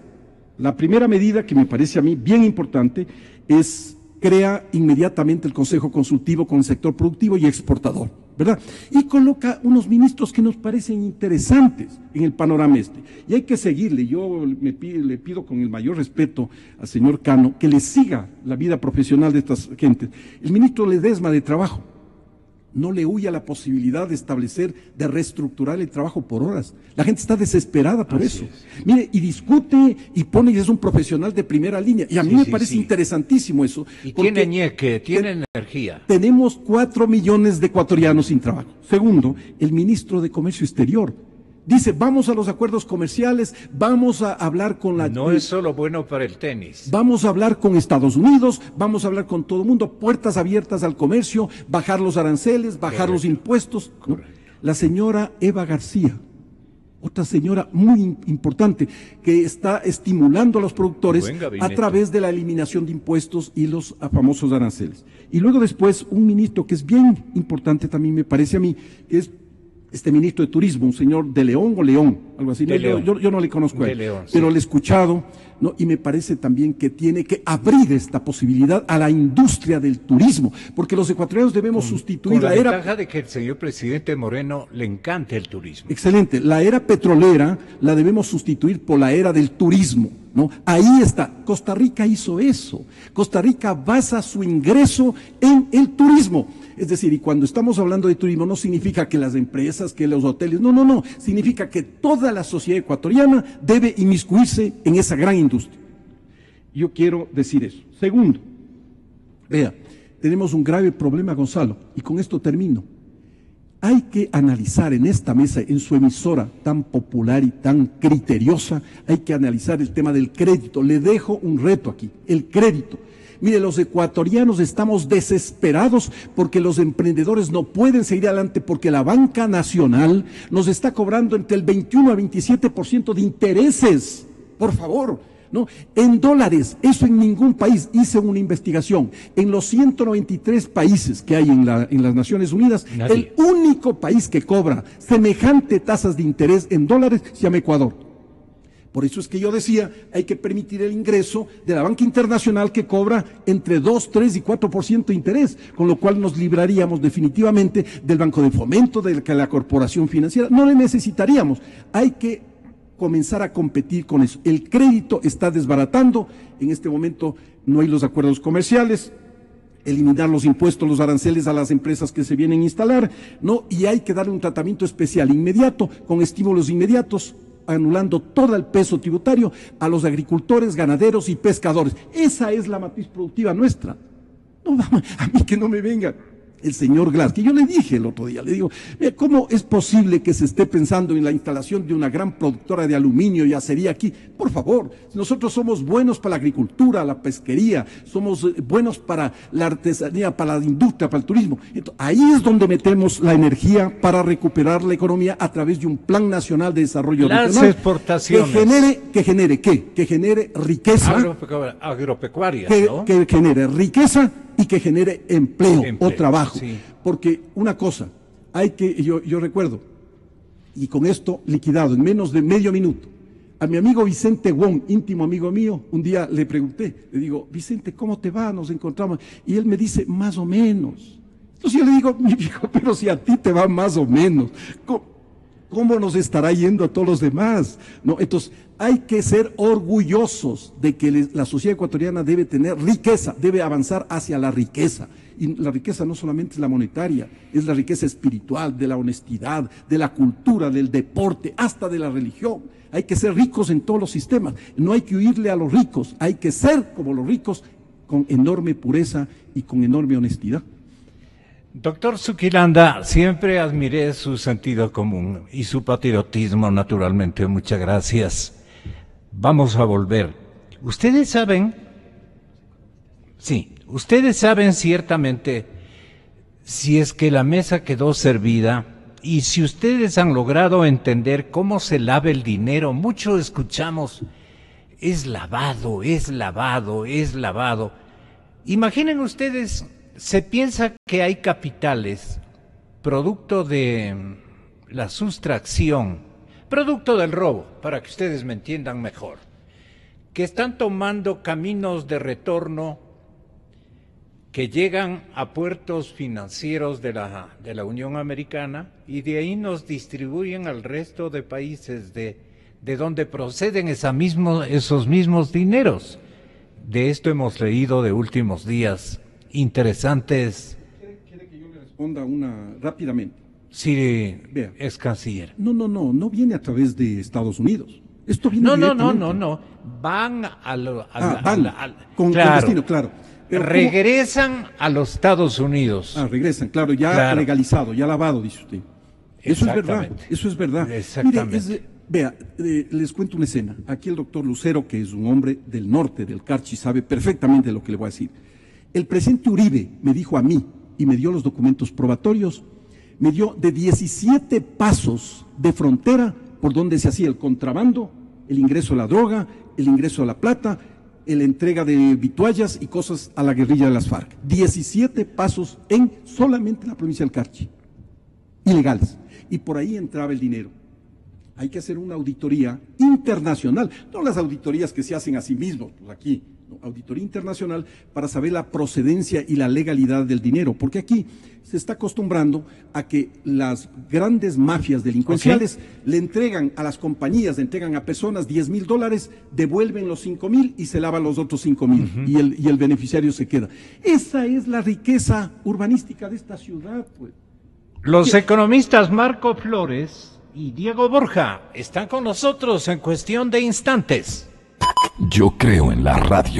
La primera medida que me parece a mí bien importante es crea inmediatamente el Consejo Consultivo con el sector productivo y exportador, ¿verdad? Y coloca unos ministros que nos parecen interesantes en el panorama este. Y hay que seguirle. Yo le pido con el mayor respeto al señor Cano que le siga la vida profesional de estas gentes. El ministro Ledesma de Trabajo no le huye a la posibilidad de establecer, de reestructurar el trabajo por horas. La gente está desesperada por eso. Mire, y discute y pone, y es un profesional de primera línea. Y a mí me parece interesantísimo eso. Y tiene ñeque, tiene energía. Tenemos 4 millones de ecuatorianos sin trabajo. Segundo, el ministro de Comercio Exterior dice, vamos a los acuerdos comerciales, vamos a hablar con la... No es solo bueno para el tenis. Vamos a hablar con Estados Unidos, vamos a hablar con todo el mundo, puertas abiertas al comercio, bajar los aranceles, bajar los impuestos, ¿no? La señora Eva García, otra señora muy importante, que está estimulando a los productores a través de la eliminación de impuestos y los famosos aranceles. Y luego después un ministro que es bien importante también me parece a mí, que es este ministro de Turismo, un señor de León o León, algo así, yo no le conozco a él, pero le he escuchado, ¿no? Y me parece también que tiene que abrir esta posibilidad a la industria del turismo, porque los ecuatorianos debemos sustituir la era... ventaja de que el señor presidente Moreno le encanta el turismo. Excelente, la era petrolera la debemos sustituir por la era del turismo. ¿no? Ahí está. Costa Rica hizo eso. Costa Rica basa su ingreso en el turismo. Es decir, y cuando estamos hablando de turismo no significa que las empresas, que los hoteles, no, no, no. Significa que toda la sociedad ecuatoriana debe inmiscuirse en esa gran industria. Yo quiero decir eso. Segundo, vea, tenemos un grave problema, Gonzalo, y con esto termino. Hay que analizar en esta mesa, en su emisora tan popular y tan criteriosa, hay que analizar el tema del crédito. Le dejo un reto aquí, el crédito. Mire, los ecuatorianos estamos desesperados porque los emprendedores no pueden seguir adelante porque la banca nacional nos está cobrando entre el 21 a 27% de intereses. Por favor, ¿no? En dólares, eso en ningún país. Hice una investigación. En los 193 países que hay en las Naciones Unidas, el único país que cobra semejante tasas de interés en dólares se llama Ecuador. Por eso es que yo decía, hay que permitir el ingreso de la banca internacional que cobra entre 2, 3 y 4% de interés, con lo cual nos libraríamos definitivamente del Banco de Fomento, de la Corporación Financiera. No le necesitaríamos. Hay que comenzar a competir con eso. El crédito está desbaratando. En este momento no hay los acuerdos comerciales, eliminar los impuestos, los aranceles a las empresas que se vienen a instalar, ¿no? Y hay que darle un tratamiento especial inmediato, con estímulos inmediatos, anulando todo el peso tributario a los agricultores, ganaderos y pescadores. Esa es la matriz productiva nuestra. No, a mí que no me venga el señor Glass, que yo le dije el otro día, le digo, mira, ¿cómo es posible que se esté pensando en la instalación de una gran productora de aluminio y acería aquí? Por favor, nosotros somos buenos para la agricultura, la pesquería, somos buenos para la artesanía, para la industria, para el turismo. Entonces, ahí es donde metemos la energía para recuperar la economía a través de un plan nacional de desarrollo regional. Las exportaciones. Que genere riqueza. Agropecuarias, ¿no? Que genere riqueza y que genere empleo o trabajo. Sí. Porque una cosa, yo recuerdo, y con esto liquidado en menos de medio minuto, a mi amigo Vicente Wong, íntimo amigo mío, un día le pregunté, le digo, Vicente, ¿cómo te va? Nos encontramos. Y él me dice, más o menos. Entonces yo le digo, mi viejo, pero si a ti te va más o menos, ¿cómo nos estará yendo a todos los demás? ¿No? Entonces, hay que ser orgullosos de que la sociedad ecuatoriana debe tener riqueza, debe avanzar hacia la riqueza. Y la riqueza no solamente es la monetaria, es la riqueza espiritual, de la honestidad, de la cultura, del deporte, hasta de la religión. Hay que ser ricos en todos los sistemas. No hay que huirle a los ricos, hay que ser como los ricos, con enorme pureza y con enorme honestidad. Doctor Zuquilanda, siempre admiré su sentido común y su patriotismo, naturalmente. Muchas gracias. Vamos a volver. Ustedes saben ciertamente si es que la mesa quedó servida y si ustedes han logrado entender cómo se lava el dinero. Mucho escuchamos, es lavado, es lavado, es lavado. Imaginen ustedes, se piensa que hay capitales, producto de la sustracción, producto del robo, para que ustedes me entiendan mejor, que están tomando caminos de retorno que llegan a puertos financieros de la Unión Americana y de ahí nos distribuyen al resto de países de donde proceden esos mismos dineros. De esto hemos leído de últimos días. Interesantes. ¿Quiere que yo le responda una rápidamente? Sí, vea, es canciller. No viene a través de Estados Unidos. Esto viene No. Van con destino, claro. Pero regresan a los Estados Unidos. Regresan, claro, ya legalizado, ya lavado, dice usted. Eso es verdad. Exactamente. Mire, vea, les cuento una escena. Aquí el doctor Lucero, que es un hombre del norte, del Carchi, sabe perfectamente lo que le voy a decir. El presidente Uribe me dijo a mí, y me dio los documentos probatorios, me dio de 17 pasos de frontera por donde se hacía el contrabando, el ingreso a la droga, el ingreso a la plata, la entrega de vituallas y cosas a la guerrilla de las FARC. 17 pasos en solamente la provincia del Carchi, ilegales. Y por ahí entraba el dinero. Hay que hacer una auditoría internacional, no las auditorías que se hacen a sí mismos, pues aquí, no, auditoría internacional para saber la procedencia y la legalidad del dinero, porque aquí se está acostumbrando a que las grandes mafias delincuenciales le entregan a las compañías, le entregan a personas $10,000, devuelven los 5,000 y se lavan los otros 5,000 y el beneficiario se queda. Esa es la riqueza urbanística de esta ciudad, pues. Los economistas Marco Flores y Diego Borja están con nosotros en cuestión de instantes. Yo creo en la radio.